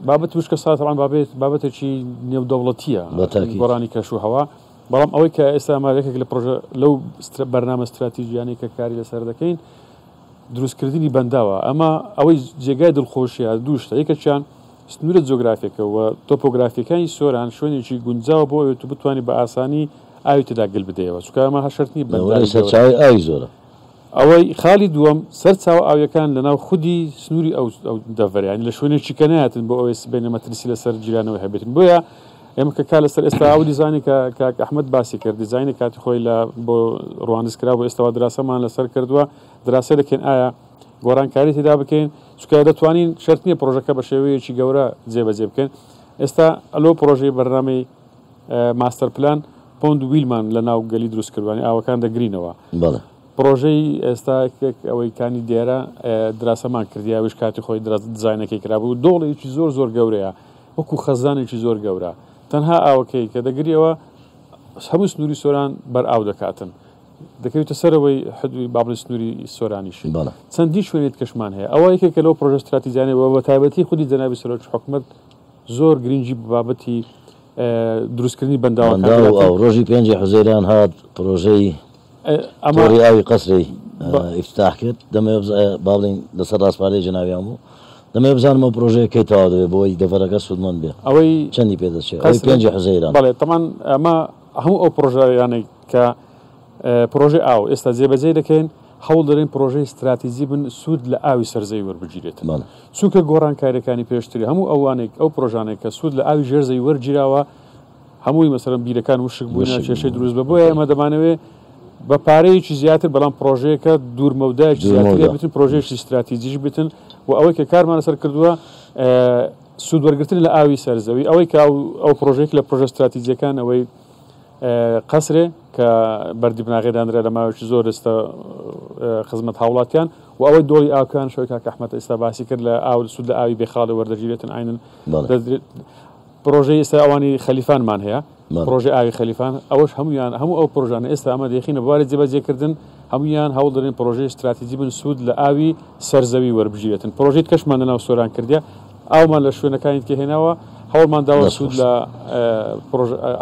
بابەت وشکە ساڵان بابەتێکی نێودەوڵەتیە گۆڕانی کەشوهەوا بەڵام ئەوەی کە ئێستا مارێکێک لە پرۆژە لەو بەرنامە استراتیژیانی کە کاری لەسەر دەکەین دروستکردنی بەنداوە ئەمە ئەوەی جێگای دڵخۆشیە دووشتە یەکەچیان سنوورە جۆگرافیەکەەوە تۆپۆگرافیەکانی سۆران شوێنێکی گونجاوە بۆ ئەوێت بتوانانی بە ئاسانی ئاوی تێدا گل بدەیەوە چکە ئەمە هەشرتنی بەچاوی ئاوی زۆرە ئەوەی خاڵی دووەم سەر چاوە ئاویەکان لەناو خودی سنووری ئەو دەڤەریان لە شوێنێکی کە نایەتن بۆ ئەوەی بینە مەترسی لەسەر جیرانەوە هەبێتن بۆیە ئێمە کە کا لەسەر ئێستا ئەو دیزانی کە ئەحمەد باسی کرد دیزایانی کاتی خۆی لە بۆ ڕوانندزکرا بۆ ئێستاوا دراسەمان لەسەر کردووە دراسە دەکەین ئایا گۆڕانکاری تێدا بکەین چکە دەتوانین شەرت نییە پرۆژەکە بە شێوەیەکی گەورە جێبەجێ بکەین ئێستا ئەلۆ پرۆژەی بەرنامەی ماستەر پلان پۆند ویلمان لە ناو گەلی دروستکردوانی ئاوەکان دەگرینەوە پرۆژەی ئێستا ئەوەی کانی دیێرە دراسەمان کردی وش کاتی خۆی دیزاینەکەی کرابوو دۆڵێکی زۆر زۆر گەورەیە وەکو خەزانێکی زۆر گەورە تەنها ئاوەکەی کە دەگریەوە هەموو سنووری سۆران بەرئاو دەکاتن دەکەوێتە سەرەوەی حدوی بابڵی سنووری سۆرانیش چەندی شوێنێت کەشمان هەیە ئەوە یەکێکە لەو پرۆژە استراتیجیانێ بە تایبەتی خودی جەنابی سەرۆک حکوومەت زۆر گرنگی بابەتی دروستکردنی بەنداوەکان ڕۆژی 5 حوزەیران هات پرۆژەی ئەمەڕی ئاوی قەسری ئیفتتاح کرد دەمێ باڵین لەسەر ڕاستپارەی جەناویان بوو دەمێ بزانمەوە پرۆژەیەکەی تەواو دەبێت بۆی دەڤەرەکە سوودمەند بێ ئەوەی چەندی پێدەچێت ئەوی 5 حوزەیران بەڵێ تەمان ئەمە هەموو ئەو پرۆژەیانەی کە پرۆژه ئاو ئێستا جێبەجێ دەکەین هەوڵ دەرین پرۆژەی استراتیجی بن سوود لە ئاوی سەرزەوی وەربگیرێت چونکە گۆڕانکاریەکانی پێشتری هەموو ئەوانێک ئەو پرۆژانێک کە سوود لە ئاوی ژێرزەوی وەرگیراوە هەمووی مەسەرەن بیرەکان وشک بوون کێشەی دروست بە بۆیە ئێمە دەمانەوێت بە پارەیەکی زیاتر بەڵام پرۆژەیەکە دوورمەودایکی زیاتر بتن پرۆژێکی استراتیجیش بتن و ئەوەی کە کارمان لەسەر کردووە سوود وەرگرتن لە ئاوی سەرزەوی ئەوەی کە ئەو پرۆژێک لە پرۆژە استراتیجیەکان ئەوەی قەسرێ کە بەردی بناغێدانرا لە ماوەیەکی زۆر ئێستا خزمەت هاوڵاتیان و ئەوەی دۆڵی ئاوکان شوی کاک ئەحمەد ئێستا باسی کرد لە ئاو سوود لە ئاوی بێخاڵە وەردەگیرێتن ئاینن پرۆژەی ئێستا ئەوانی خەلیفانمان هەیە پرۆژه ئاوی خەلیفان ئەوەش هەمویان هەموو ئەو پرۆژانە ئێستا ئەمە دەخینە بواری جێبەجێکردن هەمویان هەوڵ دەرێن پرۆژەی استراتیجی بن سوود لە ئاوی سەرزەوی وەربگیرێتن پرۆژەی کەشمان لەناو سۆران کردیا ئاومان لە شوێنەکانی کە هێناوە هەوڵمان داوە سوود لە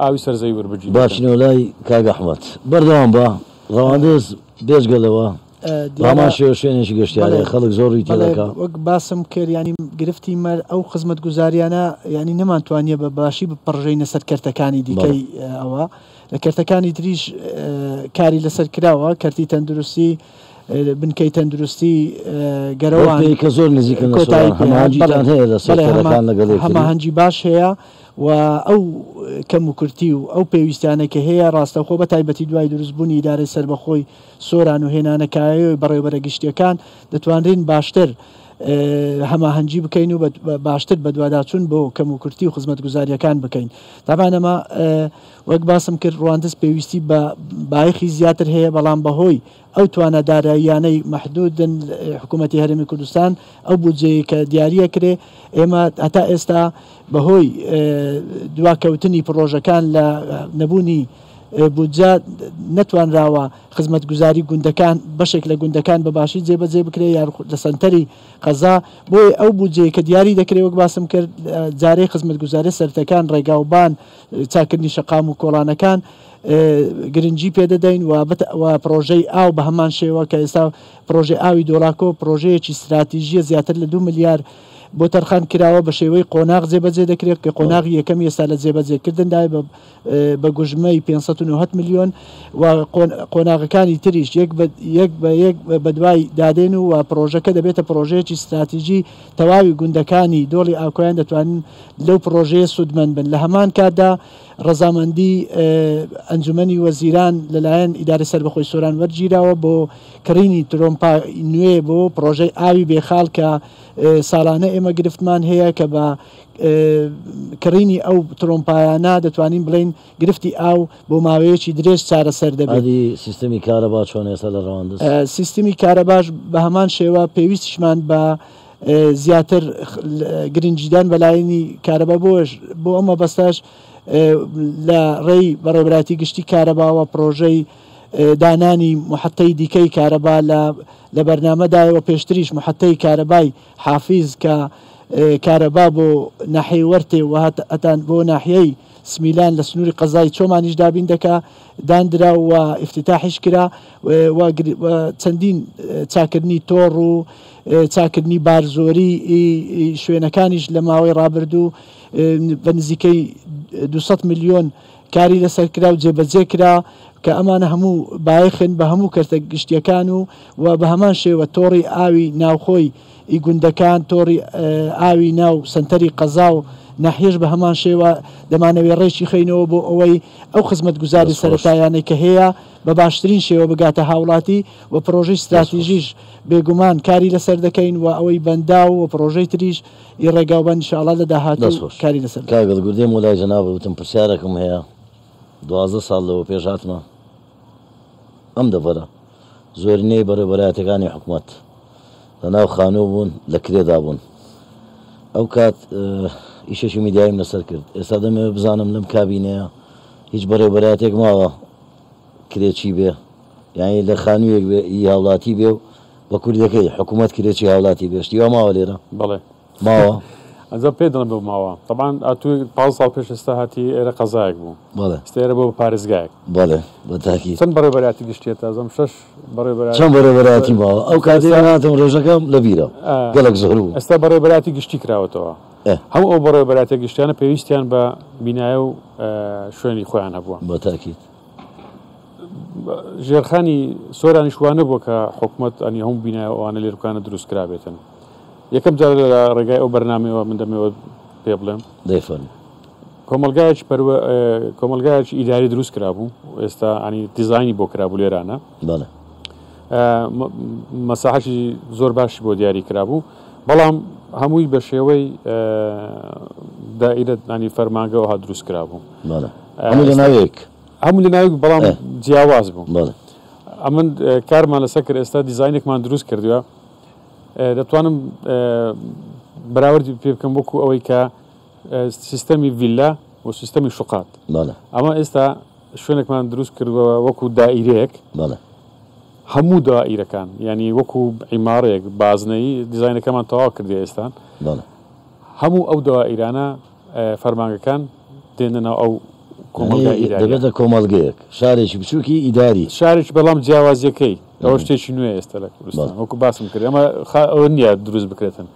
ئاوی سەرزەوی وەربگیرێت باشنەوە لای کاک ئەحمەد بەردەوام بە ڕەواندز بێژگەلەوە ڕامان شوێنێکی گەشتیارە خەڵک زۆری تێدەکا وەک باسم کرد ینی گرفتی مەر ئەو خزمەت گوزاریانە ینی نەمانتوانیە بە باشی بپڕژەینە سەر کەرتەکانی دیکەی ئەوە لە کەرتەکانی تریش کاری لەسەر کراوە کەرتی تەندروستی بنکەی تەندروستی گەرەوان کە زۆر نزیکن هەماهەنگیتان هەیە لەسەر کەرەکان لەگەڵ هەماهەنگی باش هەیە و ئەو کەم و کورتی و ئەو پێویستانێکە هەیە ڕاستەخۆ بە تایبەتی دوای دروستبوونی ئیدارەی سەربەخۆی سۆران و هێنانەکایەوەی بەڕێوەبەرە گشتیەکان دەتوانرین باشتر هەماهەنگی بکەین و باشتر بە دوواداچوون بۆ کەم و کورتی و خزمەت گوزاریەکان بکەین تابانەمە وەک باسم کرد ڕواندز پێویستی بە بایەخی زیاتر هەیە بەڵام بەهۆی ئەو توانەداراییانەی مەحدودن حکوومەتی هەرێمی کوردستان ئەو بودجەیە کە دیاریە کرێ ئێمە هەتا ئێستا بەهۆی دواکەوتنی پرۆژەکان لە نەبوونی بودجە نەتوانراوە خزمەت گوزاری گوندەکان بەشێک لە گوندەکان بەباشی جێبەجێ بکرێ یان لە سەنتەری قەزا بۆی ئەو بودجەیە کە دیاری دەکرێت وەک باسم کرد جارەی خزمەت گوزاری سەرەتەکان ڕێگاوبان چاکردنی شەقام و کۆڵانەکان گرنگی پێدەدەین و پرۆژەی ئاو بە هەمان شێوە کە ئێستا پرۆژەی ئاوی دۆڵاکۆ پرۆژەیەکی استراتیژیە زیاتر لە 2 ملیار بۆ تەرخان کراوە بە شێوەی قۆناغ جێبەجێ دەکرێت کە قۆناغی یەکەم ئێستا لە جێبەجێکردندا بە گوژمەی 590 میلیۆن و قۆناغەکانی تریش یەک بە دوای دادێن و پرۆژەکە دەبێتە پرۆژەیەکی استراتیژی تەواوی گوندەکانی دۆڵی ئاکۆیان دەتوانن لەو پرۆژەیە سوودمەند بن. لە هەمان کاتدا ڕەزامەندی ئەنجومەنی وەزیران لەلایەن ئیدارە سەربەخۆی سۆران وەرگیراوە بۆ کڕینی ترۆمپا نوێ بۆ پرۆژەی ئاوی بێخاڵ کە ساڵانە ئێمە گرفتمان هەیە کە بە کڕینی ئەو ترۆمپایانە دەتوانین بڵین گرفتی ئاو بۆ ماوەیەکی درێژ چارەسەر دەبێت. سیستمی کارەبا چۆن ئێستا لە ڕەواندز؟ سیستمی کارەباش بە هەمان شێوە پێویستیشمان بە زیاتر گرنگیدان بەلایەنی کارەبا بۆ ئەمە بەستاش لە ڕێی بەڕێوەبەراتی گشتی کارەباوە پرۆژەی دانانی محەتەی دیکەی کارەبا لە بەرنامەدایەوە پێشتریش محەتەی کارەبای حافیز کە کارەبا بۆ ناحیەی وەرتێ و هەتان بۆ ناحیەی سمیلان لە سنووری قەزای چۆمانیش دابین دەکا دانرا و ئیفتتاحیش کرا و چەندین چاکردنی تۆڕ و چاکردنی بارزۆری شوێنەکانیش لە ماوەی ڕابردوو بە نزیکەی 200 میلیۆن کاری لەسەر کرا و جێبەجێ کرا کە ئەمانە هەموو بایخن بە هەموو کەرتە گشتیەکان و بە هەمان شێوە تۆڕی ئاوی ناوخۆی گوندەکان تۆڕی ئاوی ناو سنتەری قەزا و ناحێش بە هەمان شێوە دەمانەوێت ڕێکی خینەوە بۆ ئەوەی ئەو خزمەت گوزاری سەرەتایانەی کە هەیە بە باشترین شێوە بگاتە هاوڵاتی و پرۆژەی استراتیژیش بێگومان کاری لەسەر دەکەین و ئەوەی بەندا و پرۆژەی تریش ڕێگاوبەن ئینشاءڵڵا لە داهاتوو کاری لەسەر کاگەڵ گوردێم وڵای جەنابە وتم پرسیارێکم هەیە 12 ساڵ لەوە پێش هاتمە ئەم دەڤەرە زۆرینەی بەڕێوەبەرایەتەکانی حکوومەت لەناو خانوو بوون لە کرێدا بوون ئەو کات ئیشەشی میدیایم لەسەر کرد ئێستا دەمەوێت بزانم لەم کابینەیە هیچ بەڕێوەبەرایەتێک ماوە کرێکی بێ یانی لە خانوویەک بێ هاوڵاتی بێ و بە کوردەکەی حکوومەت کرێکی هاوڵاتی بێشتیوە ماوە لێرە بەڵێ ماوە ئەجا پێ دڵم بۆ ماوە طبعاً ئەتوی 5 ساڵ پێش ئێستا هاتی ئێرە قەزایەک بوو بەڵێ ئێرە بۆ پارێزگایەک بەڵێ بەتاکی چەند بەڕێوەبەراتی گشتێت ئەزەم 6 بەڕێوەبەراتی چەند بەڕێوەبەراتی ماوە ئەو کاتێ هاتم ڕێژەکەم لە بیرە گەلک زۆر بوو ئێستا بەڕێوەبەراتی گشتی کراوەتەوە هەموو ئەو بەڕێوەبەراتی گشتیانە پێویستیان بە بینایە و شوێنی خۆیان هەبووە بەتاکیت ژێرخانی سۆرانی شوانە بووە کە حکوومەت ئەنی هەموو بینایە ئەوانە لێرکانە دروست کرابێتن یەکەم جار لە ڕێگای ئەو بەرنامەوە من دەمەوێت پێ بڵێم دەیفەرمی کۆمەلگایەکی ئیداری دروست کرابوو ئێستا ئەنی دیزاینی بۆ کرابوو لێرانە بەڵێ مەساحەشی زۆر باشی بۆ دیاری کرابوو بەڵام هەمووی بە شێوەی دائیرە ئەنی فەرمانگەەوە ها دروست کرابوو هەموو لە ناوێک هەموو لە ناوێک بەڵام جیاواز بوو بەڵێ ئەمن کارمان لەسەر کرد ئێستا دیزاینێکمان دروست کردووە دەتوانم بەراوردی پێ بکەم وەکو ئەوەی کە سیستەمی ڤیلا و سیستەمی شوقات ئەمە ئێستا شوێنێکمان دروست کردووە وەکو دائیرەیەک هەموو دائیرەکان ینی وەکو عیمارەیەک بازنەی دیزاینەکەمان تەواو کردی ئێستان هەموو ئەو دائیرانە فەرمانگەکان دێنە ناو ئەو دەبێتە کۆمەڵگەیەک شارێکی بچووکی ئیداری شارێکی بەڵام جیاوازیەکەی ئەوە شتێکی نوێ ئێستا لە کوردستان وەکو باسم کرد ئەمە ئەوە نییە دروست بکرێتن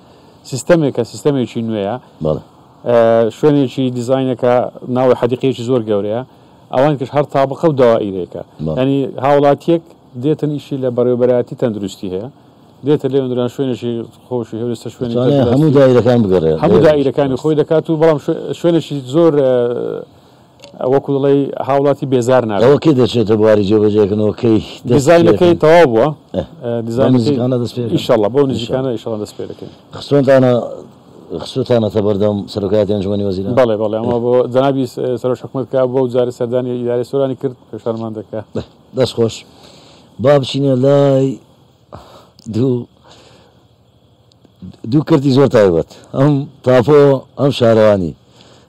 سیستەمێکە سیستەمێکی نوێیە شوێنێکی دیزاینەکە ناوی حەدیقەیەکی زۆر گەورەیە ئەوان کەش هەر تابقە و داوائیرەیەەکە ینی هاوڵاتیەک دێتن ئیشی لە بەڕێوەبەراتی تەندروستی هەیە دێتە لێ دران شوێنێکی خۆشی هەورێستە شوێنی هەموو دایرەکان بگەڕێ هەموو دائیرەکانی خۆی دەکات و بەڵام شوێنێکی زۆر وەکو دڵی هاوڵاتی بێزار ناوە ئەوە کێ دەچێتە بواری جێبەجێکردنەوەکەی دیزاینەکەی تەواو بووە ئینشاءڵڵا بۆ نزیکانە ئینشاءڵڵا دەست پێ دەکەین خستوتانەتە بەردەم سەرۆکایەتی ئەنجومەنی وەزیران بەڵێ بەڵێ ئەمە بۆ جەنابی سەرۆک حکوومەت بۆ جارە سەردانی ئیدارەی سۆرانی کرد پێشارمان دەکات دەست خۆش با بچینە لای دوو کردی زۆر تایبەت ئەم تاپۆ ئەم شارەوانی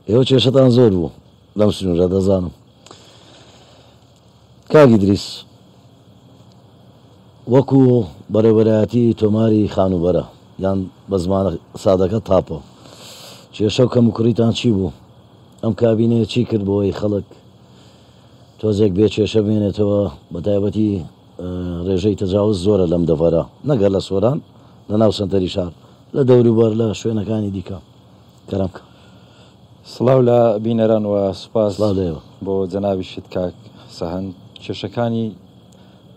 ئێوە کێشەتان زۆر بوو لەم سنوورە دەزانم کاگی دریس وەکو بەڕێوەبەرایەتی تۆماری خانوبەرە یان بە زمانە سادەکە تاپۆ کێشە و کەم و کوڕیتان چی بوو ئەم کابینەیە چی کرد بۆی خەڵک تۆزێک بێ کێشە بێنێتەوە بە تایبەتی ڕێژەی تەجاوز زۆرە لەم دەڤەرە نەگەر لە سۆران لە ناو سنتەری شار لە دەوروبەر لە شوێنەکانی دیکە کەرەمکە. سڵاو لە بینەران و سوپاس لێوە بۆ جەناوی شت کاک سەهەند. کێشەکانی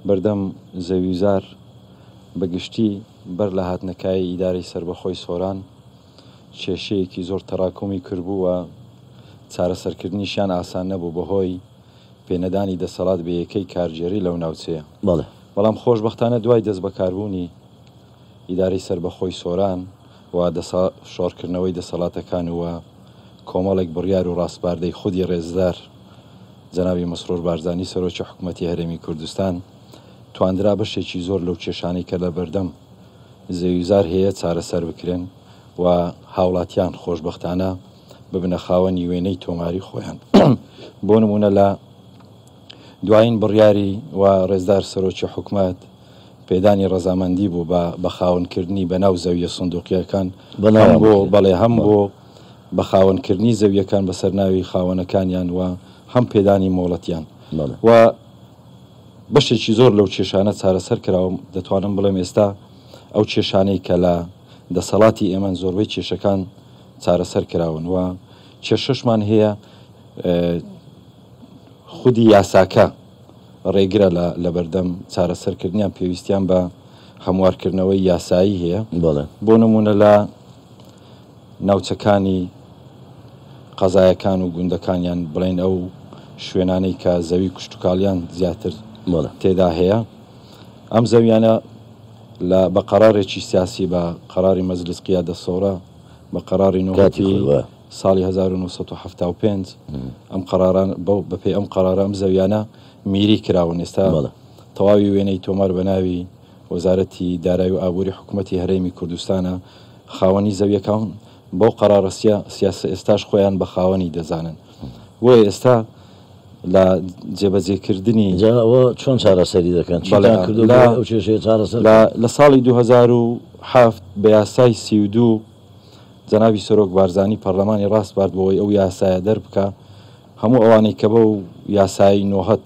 بەردەم زەویزار بەگشتی بەر لە هاتنەکایی ئیدارەی سربەخۆی سۆران کێشەیەکی زۆر تەراکۆمی کردبووە، چارەسەرکردنیشیان ئاسان نەبوو بەهۆی پێنەدانی دەسەڵات بە یەکەی کارژێری لەو ناوچەیە. بەڵام خۆشبەختانە دوای دەست بەکاربوونی ئیدارەی سربەخۆی سۆران و شۆڕکردنەوەی دەسەڵاتەکان وە کۆمەڵێک بڕیار و ڕاستباردەی خودی ڕێزدار جەنابی مەسرۆر بارزانی سەرۆکی حکوومەتی هەرێمی کوردستان تواندرا بەشێکی زۆر لەو کێشانەی کە لە بەردەم زەویزار هەیە چارەسەر بکرێن و هاوڵاتیان خۆشبەختانە ببنە خاوەنی وێنەی تۆماری خۆیان. بۆ نمونە لە دوایین بڕیاری و ڕێزدار سەرۆکی حکوومەت پێدانی ڕەزامەندی بوو بە خاوەنکردنی بەناو زەویە سندوقیەکان بەڵێ هەم بۆ بە خاوەنکردنی زەویەکان بەسەر ناوی خاوەنەکانیان و هەم پێدانی مۆڵەتیان و بەشێکی زۆر لەو کێشانە چارەسەر کراوە. دەتوانم بڵێم ئێستا ئەو کێشانەی کە لە دەسەڵاتی ئێمە زۆربەی کێشەکان چارەسەر کراون و کێشەشمان هەیە خودی یاساکە ڕێگرە لە بەردەم چارەسەرکردنیان پێویستیان بە هەموارکردنەوەی یاسایی هەیە. بۆ نمونە لە ناوچەکانی قەزایەکان و گوندەکانیان بڵێن ئەو شوێنانەی کە زەوی کوشتتوکاڵیان زیاتر تێدا هەیە، ئەم زەویانە بە قەرارێکی سیاسی بە قەراری مەجلیس قیادە سۆرە بە قەراری نۆتی ساڵی 1975 ئەم قەراران بەپێی ئەم قەرارە ئەم زەویانە میری کراون. ئێستا تەواوی وێنەی تۆمار بە ناوی وەزارەتی دارایی و ئابووری حکوومەتی هەرێمی کوردستانە خاوەنی زەویەکان بەو قەرارە سیاسە ئێستاش خۆیان بە خاوەنی دەزانن. وە ئێستا لە جێبەجێکردنی چۆن چارەسەری دەکەن لە ساڵی 2007 بە یاسای 32 جەنابی سەرۆک بارزانی پەرلەمانی ڕاست باردبەوەی ئەو یاسایە دەربکە هەموو ئەوانەی کە بەو یاسایی نۆهەت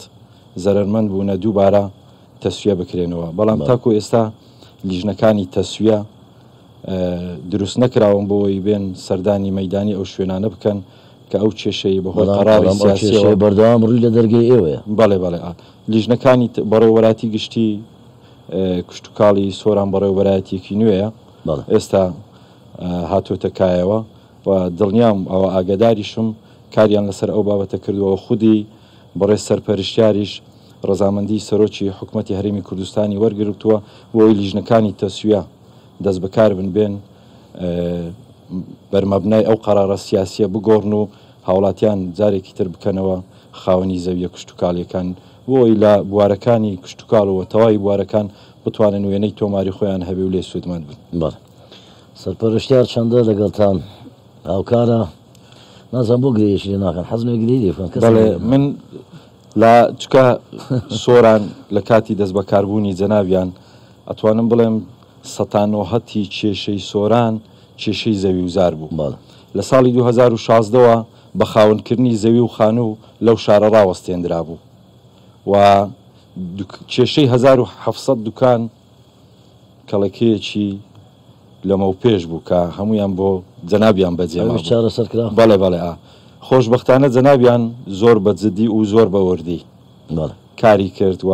زەرمەند بوونە دووبارە تەسویە بکرێنەوە. بەڵام تاکو ئێستا لیژنەکانی تەسویە دروست نەکراون بۆەوەی بێن سەردانی مەیدانی ئەو شوێنانە بکەن کە ئەو کێشەی بەهۆی قەراری سیاسی بەردەوام ڕووی لە دەرگای ئێوەیە. بەڵێ لیژنەکانی بەڕێوەبەراتی گشتی کوشتتوکاڵی سۆران بەڕێوەبەرایەتێکی نوێیە ئێستا هاتوۆتە کایەوە و دڵنیام ئەوە ئاگداریشم کاریان لەسەر ئەو بابەتە کردووە. خودی بەڕێ سەرپەرشتیاریش ڕەزامەندی سەرۆکی حکوومەتی هەرێمی کوردستانی وەرگرتووە بۆی لیژنەکانی تەسویە دەست بەکار بێن بەرمەبنای ئەو قەرارە سیاسیە بگۆڕن و هاوڵاتیان جارێکی تر بکەنەوە خاوەنی زەویە کوشتتوکاڵیەکان بۆی لە بوارەکانی کوشتتوکاڵەوە تەواوی بوارەکان بتوانن وێنەی تۆماری خۆیان هەبێ و لێ سوودمەند بن. سەرپەرشتیار چەندە لەگەڵتان هاوکارە نازان بۆ گرێشی ناکەن حەزمێ گرێ من لە چکە سۆران لە کاتی دەست بەکاربوونی جەناویان ئەتوانم بڵێم سەتانۆهەتی کێشەی سۆران کێشەی زەوی وزار بوو. لە ساڵی 2016ەوە بە خاوەنکردنی زەوی و خانوو لەو شارە ڕاوەستێنرا بوو و کێشەی 1700 دوکان کەڵەکەیەکی لەمە و پێش بوو کە هەمویان بۆ جەنابیان بەجێ بەڵێ خۆشبەختانە جەنابیان زۆر بەجددی و زۆر بەوەردی کاری کرد و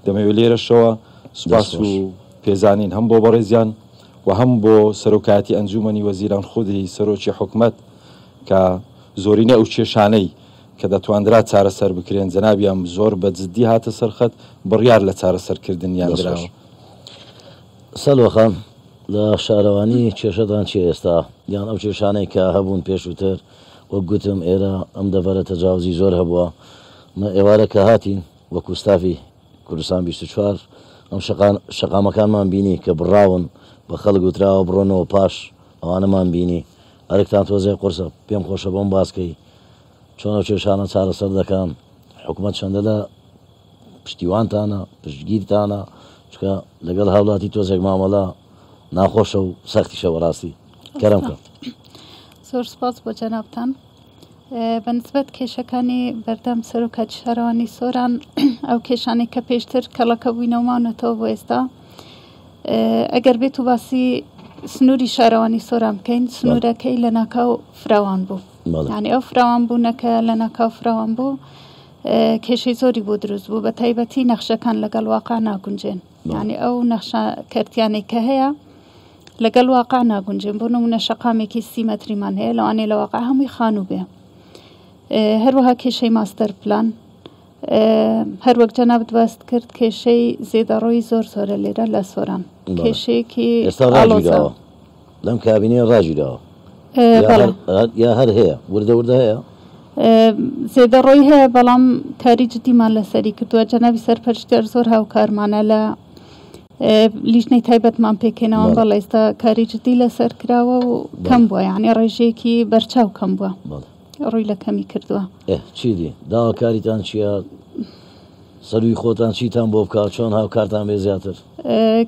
دەمەوێت لێرەشەوە سوپاس و پێزانین هەم بۆ بەڕێزیان و هەم بۆ سەرۆکاتی ئەنجومەنی وەزیران خودی سەرۆکی حکوومەت کە زۆرینە ئەو کێشانەی کە دەتواندرا چارەسەر بکرێن جەنابیان زۆر بەجددی هاتە سەرخەت بڕیار لە چارەسەرکردنیان درراوە. سەلوەخان لە شارەوانی کێشەدان چی ئێستا یان ئەو کێشانەی کە هەبوون پێشووتر وەک گوتم ئێرە ئەم دەبارە تەجاوزی زۆر هەبووە ئێوارە کە هاتین وەکو ستافی کوردستان 24 ئەم شەقامەکانمان بینی کە بڕاون بە خەڵک وتراوە بڕۆنەوە پاش ئەوانەمان بینی ئەرێکتان تۆزێ قورسە پێم خۆشە بۆم باسکەی چۆن ئەو کێشانە چارەسەر دەکەن حکوومەت چەندە لە پشتیوانتانە پشتگیرتانە چکە لەگەڵ هاوڵاتی تۆزێک مامەڵە ناخۆشە و سەختیشەوە ڕاستی کەرەمکە. زۆر سپاس بۆ جەنابتان. بەنسبەت کێشەکانی بەردەم سەرۆکات شارەوانی سۆران ئەو کێشانێک کە پێشتر کەڵەکە بووینەوەمانەتەوە بۆ ئێستا ئەگەر بێت و باسی سنووری شارەوانی سۆران بکەین سنوورەکەی لە ناکاو فراوان بوو یعنی ئەو فراوان بوونەکە لە ناکاو فراوان بوو کێشەی زۆری بۆ دروست بوو بە تایبەتی نەخشەکان لەگەڵ واقع ناگونجێن یعنی ئەو نەخشە کەرتیانەی کە هەیە لەگەڵ واقع ناگونجێن بۆ نمونە شەقامێکی 30 مەتریمان هەیە لەوانەیە لە واقع هەمووی خانوو بێ هەروەها کێشەی ماستەر پلان هەر وەک جەنابەت باست کرد کێشەی زێدەڕۆی زۆر زۆرە لێرە لە سۆران کێشەیەکی ئێستا لەم کابینێ ڕاجیراوە یا هەر هەیە وردە هەیە زێدەڕۆی هەیە بەڵام کاری جدیمان لەسەری کردووە جەنابی سەرپەرشتیار زۆر هاوکارمانە لە لیژنەی تایبەتمان پێکەینەوە بەڵێ ئێستا کاری جدی لەسەر کراوە و کەم بووە یعنی ڕێژەیەکی بەرچاو کەم بووە ڕووی لە کەمی کردووە چی دی داواکاریتان چییە سەروی خۆتان چیتان بۆ بکات چۆن هاوکارتان بێ زیاتر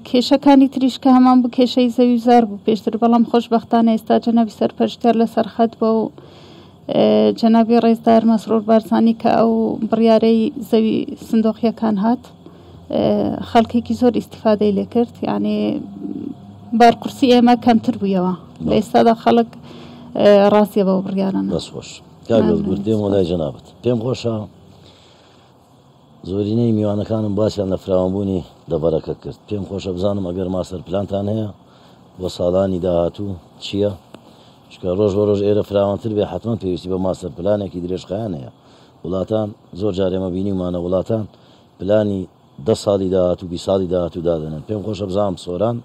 کێشەکانی تریش کە هەمان بوو کێشەی زەوی زار بوو پێشتر بەڵام خۆشبەختانە ئێستا جەنابی سەرپەرشتیار لەسەر خەت بۆ و جەنابی ڕێزدار مەسرور بارزانی کە ئەو بڕیارەی زەوی سندۆقیەکان هات خەڵکێکی زۆر ئیستیفادەی لێ کرد یعنی بارقورسی ئێمە کەمتر بوویەوە لە ئێستادا خەڵک ڕاستیە بەو بڕیارانە بەس خۆش کاگوتێم وەلای جەنابەت پێم خۆشە زۆرینەی میوانەکانم باسییان لە فراوانبوونی دەبەرەکە کرد پێم خۆشە بزانم ئەگەر ماستەر پلانتان هەیە بۆ ساڵانی داهاتوو چییە چکە ڕۆژ بە ڕۆژ ئێرە فراوانتر بێ حتمما پێویستی بە ماستەر پلانێکی درێژخایان هەیە وڵاتان زۆر جارێمە بینیمانە وڵاتان پلانی 10 ساڵی داهاتوو 20 ساڵی داهاتوو دادەنێن پێم خۆشە بزانم سۆران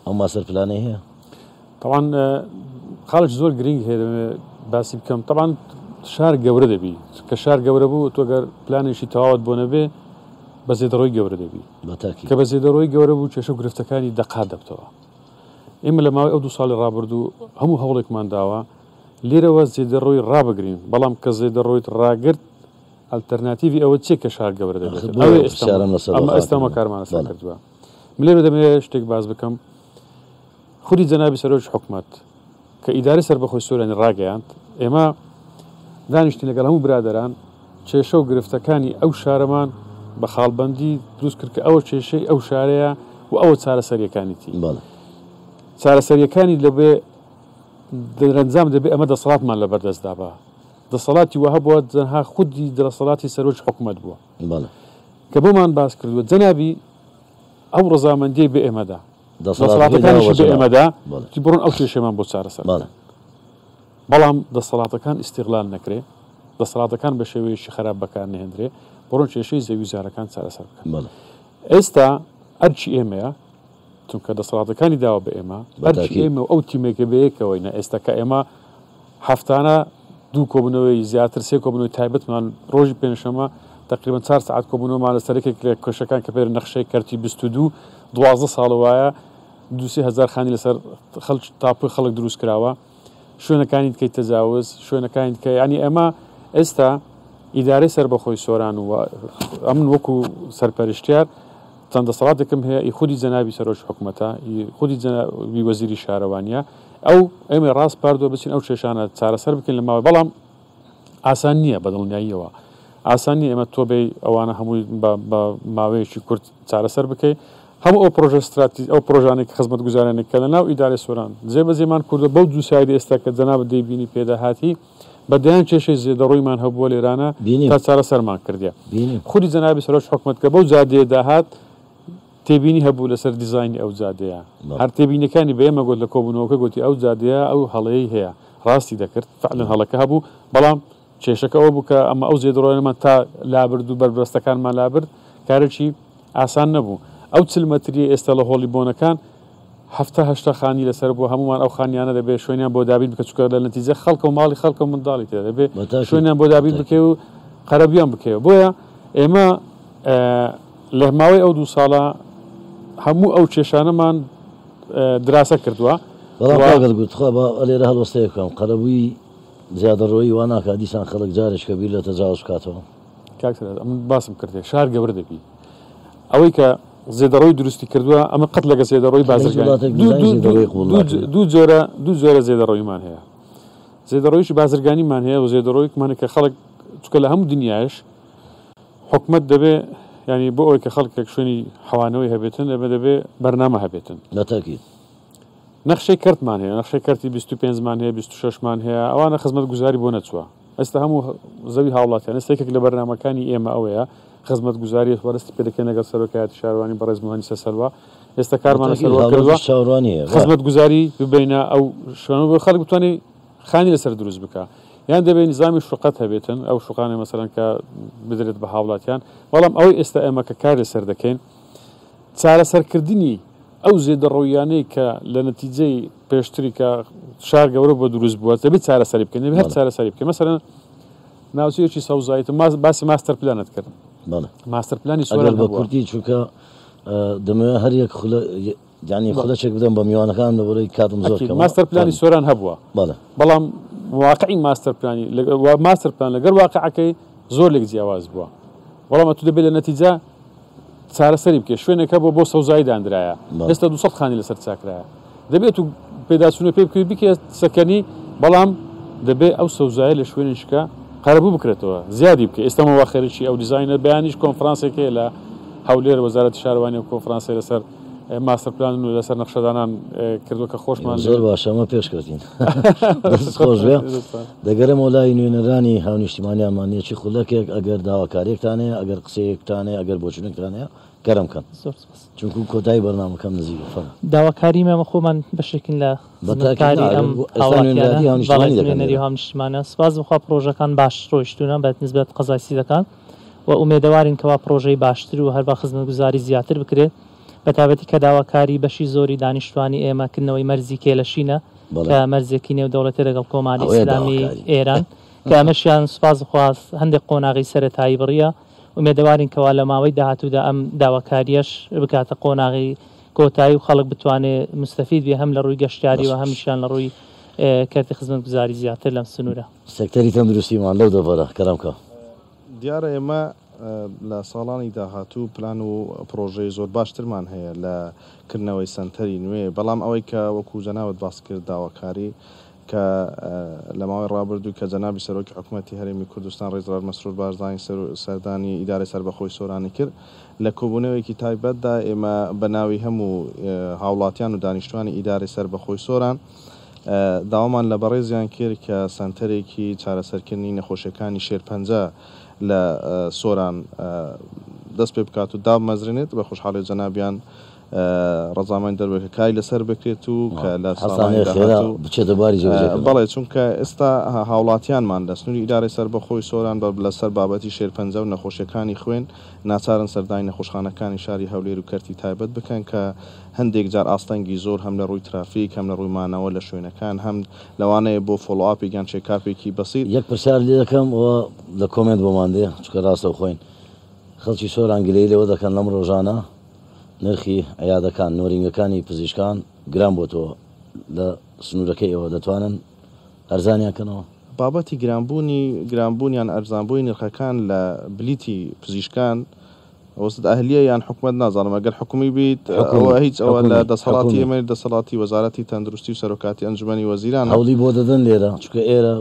ئەو ماستەر پلانەی هەیە طبعا خاڵش زۆر گرنگ هەیە باسی بکەم طبعا شار گەورە دەبی کە شار گەورە بوو تۆ گەر پلانێکی تەواوت بۆ نەبێ بە زێدەڕۆی گەورە دەبی کە بە زێدەڕۆی گەورە بوو کێشە و گرفتەکانی دەقات دەبتەوە ئێمە لە ماوەی ئەو 2 ساڵی ڕابردوو هەموو هەوڵێکمان داوە لێرەوە زێدەڕۆی ڕابگرین بەڵام کە زێدەڕۆیت ڕاگرت ئەلتەرناتیڤی ئەوە چێ کە شار گەورە دەبێت ئەمە ئێستامە کارمانە سەر کردووە لێرە دەمەوێت شتێک باز بکەم خوری جەنابی سەرۆژ حکومەت کە ئیداری سەربەخۆی سۆرانی ڕاگەیاند ئێمە دانیشتین لەگەڵ هەموو برادەران کێشە و گرفتەکانی ئەو شارەمان بە خاڵبەندی دروست کرد کە ئەوە کێشەی ئەو شارەیە و ئەوە چارەسەریەکانیتی چارەسەریەکانی لەبێ دەرەنجام دەبێت ئەمە دەسەڵاتمان لە بەردەستدا بە دەسەڵاتی وهە بووە جەنها خودی دەسەڵاتی سەرۆژ حکومەت بووە کە بۆمان باس کردووە جەنابی ئەو ڕەزامەندیی بە ئێمەدا دەسەڵاتەکانیش بە ئێمەدا بڕۆن ئەو کێشەمان بۆ چارەسەر بەڵام دەسەڵاتەکان ئیستیغلال نەکرێ دەسەڵاتەکان بە شێوەیەشی خراپ بەکار نهێنرێ بڕۆن کێشەی زەوی زارەکان چارەسەر بکەن ئێستا ئەرچی ئێمەیە چونکە دەسەڵاتەکانی داوە بە ئێمە ئەرچی ئێمە و ئەو تیمێکە بەیەکەوەینە ئێستا کە ئێمە هەفتانە 2 کۆبوونەوەی زیاتر 3 کۆبوونەوەی تایبەتمان ڕۆژی پێنجشەمە تقریبا 4 ساعت کۆبوونەوەمان لە سەرێکێک لە کێشەکان کە پێر نەخشەی کەرتی 22 12 ساڵ وایە 2,000 خانی لەسەر تاپۆی خەڵک دروست کراوە شوێنەکانی کەی تەجاوز شوێنەکانی کە ینی ئێمە ئێستا ئیدارەی سەربەخۆی سۆران و ئەمن وەکو سەرپەرشتیار چەند دەسەڵاتێکم هەیە خودی جەنابی سەرۆژ حکومەتە خودی جەنابی وەزیری شارەوانیە ئەو ئێمە ڕاست پاردووە بچین ئەو کێشانە چارەسەر بکەین لە ماوەی بەڵام ئاسان نییە بە دڵنیاییەوە ئاسان نیە ئێمە تۆ بێ ئەوانە هەمووی بە ماوەیەکی کورت چارەسەر بکەیت هەموو ئەو پرۆژە استراتی ئەو پرۆژانێک خزمەت گوزارانێک کە لە ناو ئیدارەی سۆران جێبەجێمان کردو بەو دوو سایدی ئێستا کە جەنابەت دەیبینی پێداهاتی بەدەیان کێشەی زێدەڕۆیمان هەبووە لێرانە تا چارەسەرمان کردیە خودی جەنابی سەرۆژ حکومەت کە بەو جادەیە داهات تێبینی هەبوو لەسەر دیزاینی ئەو جادەیە هەر تێبینەکانی بە ئێمە گوت لە کۆبوونەوەکە گوتی ئەو جادەیە ئەو هەڵەیەی هەیە ڕاستی دەکرد فعلەن هەڵەکە هەبوو بەڵام کێشەکە ئەوە بوو کە ئەمە ئەو زێدەڕۆیەمان تا لابرد و بەربەستەکانمان لابرد کارێکی ئاسان نەبوو ئەو 40 مەتری ئێستا لە هۆڵی بۆنەکان 7-8 خانی لەسەر بۆ هەمومان ئەو خانیانە دەبێت شوێنیان بۆ دابین بکە چکە لە نەتیجە خەڵکە و ماڵی خەڵکە و منداڵی تێ دەبێت شوێنیان بۆ دابین بکە و قەرەبیان بکەوە بۆیە ئێمە لە ماوەی ئەو 2 ساڵە هەموو ئەو کێشانەمان دراسە کردووە لێرە هەڵوەستەیە بکەم قەرەبووی زیادەڕۆیی وا ناکات دیسان خەڵک جارێک کە بیر لە تەجاوز بکاتەوە باسم کردێ شار گەورە دەبی ئەوەی کە زێدەڕۆی دروستی کردووە ئەمە قەت لەگە زێدەڕۆی بازرگانی دوو جۆرە زێدەڕۆیمان هەیە زێدەڕۆیشی بازرگانیمان هەیە و زێدەڕۆیکمانە کە خەڵک چکە لە هەموو دنیاش حکومەت دەبێ ینی بۆ ئەوەی کە خەڵکێک شوێنی حەوانەوەی هەبێتن دەبێ بەرنامە هەبێتن لەتاکید نەخشەی کردمان هەیە، نەخشەی کردی 25مان هەیە 26مان هەیە، ئەوانە خزمەت گوزاری بۆ نەچووە. ئێستا هەموو زەوی هاوڵاتیان ئێستێکێک لە بەرنامەکانی ئێمە ئەوەیە خزمەت گوزاری وەرستی پێدەکەن لەگەڵ سەرۆکایەتی شارەوانی بەڕێز موهانی سەسەروا. ئێستا کارمانە سەرۆ کردووە خزمەت گوزاری ببینە ئەو شوێنە بۆ خەڵک بتوانێت خانی لەسەر دروست بکە، یان دەبێت نظامی شوقەت هەبێتن ئەو شوقانە مەسەرەن کە بدرێت بە هاوڵاتیان. بەڵام ئەوەی ئێستا ئێمە کە کار لەسەر دەکەین چارەسەرکردنی ئەو زێدەڕۆیانەی کە لە نەتیجەی پێشتری کە شار گەورە بۆ دروست بووە دەبێت چارەسەری بکەین، هەر چارەسەری بکەین. مەسەرەن ناوچەیەکی سەوزاییت باسی ماستەر پلانت کرد، ماستەر پلانی سۆران بە کوردی چونکە دەمەوێت هەر یەک ینی خولەچێک بدەم بە میوانەکان لەبەرەوەی کاتم زۆر ماستەر پلانی سۆران هەبووە، بەڵام واقعی ماستەر پلانی ماستەر پلان لەگەر واقعەکەی زۆر لێک جیاواز بووە. بەڵام تو دەبێت لە نەتیجە چارەسەری بکە شوێنێکە بۆ سەوزایی دانرایە، ئێستا 200 خانی لەسەر چاکرایە، دەبێت و پێداچوونە پێ بکەوی بکێت سەکەنی، بەڵام دەبێت ئەو سەوزایە لە شوێنیشکە قەرەبوو بکرێتەوە زیادی بکە. ئێستا مەواخێرەی ئەو دیزاینە بەیانیش کۆنفرانسێکەیە لە هەولێر وەزارەتی شارەوانی و کۆنفرانسی لەسەر ماستەر پلان و لەسەر نەخشەدانان کردووە کە خۆشمان زۆر باشە ئەمە پێشکەوتین خۆشێ دەگەرم وڵای نوێنەرانی هاونیشتیمانیانمانیەکی خولەکێک ئەگەر داواکاریەکتانەیە ئەگەر قسەیەکتانەیە ئەگەر بۆچونێکتانەیە گەرم کەن چونکو کۆتایی بەرنامەکەم نزیکە داواکاری مەمە خۆمان بەشێکن لە زمانکاری ئەم هاوڵاتیانەری هاونیشتیمانە. سپاس بخوا پرۆژەکان باش ڕۆیشتونە بە نسبەت قەزایسیدەکان و ئومێدەوارین کەوا پرۆژەی باشتر و هەر بە خزمەتگوزاری زیاتر بکرێت، بە تابەتی کە داواکاری بەشی زۆری دانیشتوانی ئێمەکردنەوەی مەرزی کێلەشینە کە مەرزێکی نێودەوڵەتی لەگەڵ کۆماری ئیسلامی ئێران کە ئەمەشیان سوپاس بخواست هەندێک قۆناغی سەرەتایی بڕیە. ومێدەوارین کەوا لە ماوەی داهاتوودا ئەم داواکاریەش بکاتە قۆناغی کۆتایی و خەڵک بتوانێت مستەفید بێ هەم لە ڕووی گەشتیاری و هەمیشان لە ڕووی کەرتی خزمەتگوزاری زیاتر لەم سنوورە. سێکتەری تەندروستیمان لەو دەبەرە کەرەمکە دیارە ئێمە لە ساڵانی داهاتوو پلان و پرۆژەی زۆر باشترمان هەیە لە کردنەوەی سنتەری نوێ، بەڵام ئەوەی کە وەکو جەناوت باس کرد داواکاری کە لە ماوەی ڕابردوو کە جەنابی سەرۆکی حکوومەتی هەرێمی کوردستان ڕێزرار مەسرور بارزانی سەردانی ئیدارەی سەربەخۆی سۆرانی کرد لە کۆبوونەوەیەکی تایبەتدا ئێمە بە ناوی هەموو هاوڵاتیان و دانیشتوانی ئیدارەی سەربەخۆی سۆران داوامان لە بەڕێزیان کرد کە سنتەرێکی چارەسەرکردنی نەخۆشیەکانی شێرپەنجە لە سۆران دەست پێ بکات و دامەزرێنێت بە خۆشحاڵی جەنابیان ڕەزامان دەروێکە کای لەسەر بکرێت و کە لە بەڵێ چونکە ئێستا هاوڵاتیانمان لە سنووری ئیدارەی سەربەخۆی سۆران لەسەر بابەتی شێرپەنجە و نەخۆشیەکانی خوێن ناچارن سەردانی نەخۆشخانەکانی شاری هەولێر و کەرتی تایبەت بکەن کە هەندێک جار ئاستەنگی زۆر هەم لە ڕووی ترافیک هەم لە ڕووی مانەوە لە شوێنەکان هەم لەوانەیە بۆ فۆلۆئاپی یان چێکاپێکی بەسیط. یەک پرسیار لێ دەکەم لە کۆمنت بۆمان دێ چکە ڕاستە خۆین خەڵکی سۆران گلەی لەوە دەکەن لەم ڕۆژانە نرخی عیادەکان نۆرینگەکانی پزیشکان گران بۆ تۆ لە سنوورەکەی ئەوە دەتوانن ئەرزانیانکەنەوە. بابەتی گرانبوونیان ئەرزانبووی نرخەکان لە بلیتی پزیشکان وەست ئەهلیە یان حکومت نازانم ئەگەر حکومی بیت ئەوە هیچ ئەوە لە دەسەڵاتی ئێمە دەسەڵاتی وەزارەتی تەندروستی و سەرۆکاتی ئەنجومەنی وەزیران هەوڵی بۆ دەدەن لێرە چکە ئێرە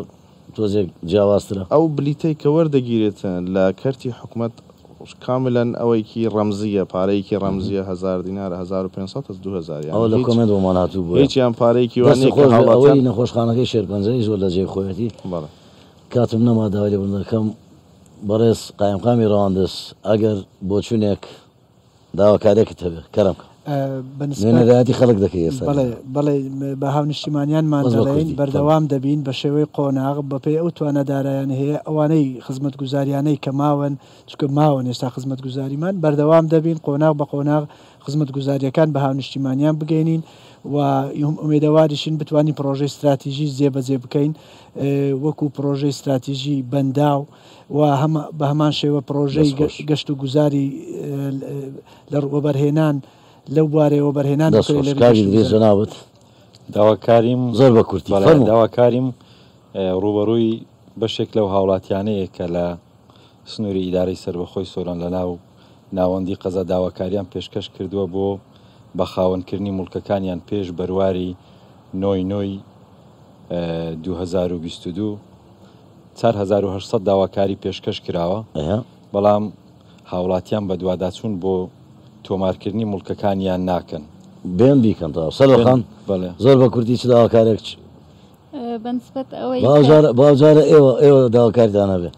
تۆزێک جیاوازترە ئەو بلیتەی کە وەردەگیرێتن لە کەرتی حکومت کاملەن ئەوەیکی ڕەمزیە پارەیەکی ڕەمزیە 1000 دینار 1500 تا 2000 ئەو لە کۆمنت بۆمان هاتوو بوو هیچیان پارەیەکی وانەیە ئەوەی نەخۆشخانەکەی شێرپەنجەی زۆر لە جێ خۆیەتی کاتم نەما داوای لێ بردنەکەم بەڕێز قایمقامی ڕەواندز ئەگەر بۆچوونێک داواکارێکت هەبێ کەرم نوێنەرایەتی خەڵک دەکەی ئێستا بەڵێ بە هاونیشتیمانیانمان دەڵێن بەردەوام دەبین بە شێوەی قۆناغ بەپێی ئەو توانەدارایان هەیە ئەوانەی خزمەتگوزاریانەی کە ماون چکە ماون ئێستا خزمەتگوزاریمان بەردەوام دەبین قۆناغ بە قۆناغ خزمەتگوزاریەکان بە هاونیشتیمانیان بگەینین و ئومێدەواریشین بتوانین پرۆژەی استراتیژی جێبەجێ بکەین وەکو پرۆژەی استراتیژی بەنداو و بە هەمان شێوە پرۆژەی گەشت و گوزاری لە وەبەرهێنان لەو بوارەوە بەرهێنان ناوت داواکاریم زۆر بە کورتی داواکاریم ڕوبەڕووی بەشێک لەو هاوڵاتیانەیە کە لە سنووری ئیدارەی سەربەخۆی سۆران لە ناوەندی قەزا داواکاریان پێشکەش کردووە بۆ بە خاوەنکردنی مولکەکانیان پێش بەرواری نۆی 2022 4800 داواکاری پێشکەش کراوە بەڵام هاوڵاتیان بە دوواداچوون بۆ تۆمارکردنی مولکەکانیان ناکەن بێن بیکەنەوە سەرخان زۆر بە کوردی چ داواکارێک بەنسبەت ئەوەی باوجارە ئێوە داواکاردانە بێ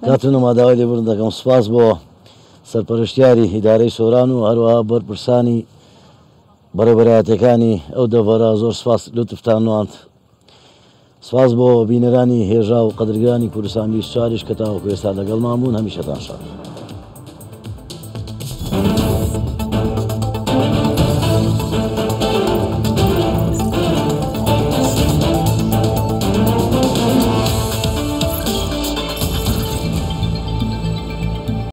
کاتونەما داوای لێبوون دەکەم سپاس بۆ سەرپەرشتیاری ئیدارەی سۆران و هەروەها بەرپرسانی بەڕێبەرایەتەکانی ئەو دەڤەرە زۆر سپاس لوتفتانوانت سپاس بۆ بینەرانی هێژا و قەدرگرانی کوردستان 24 کە تاوەکو ئێستا لەگەڵمان بوون هەمیشەتان شاد.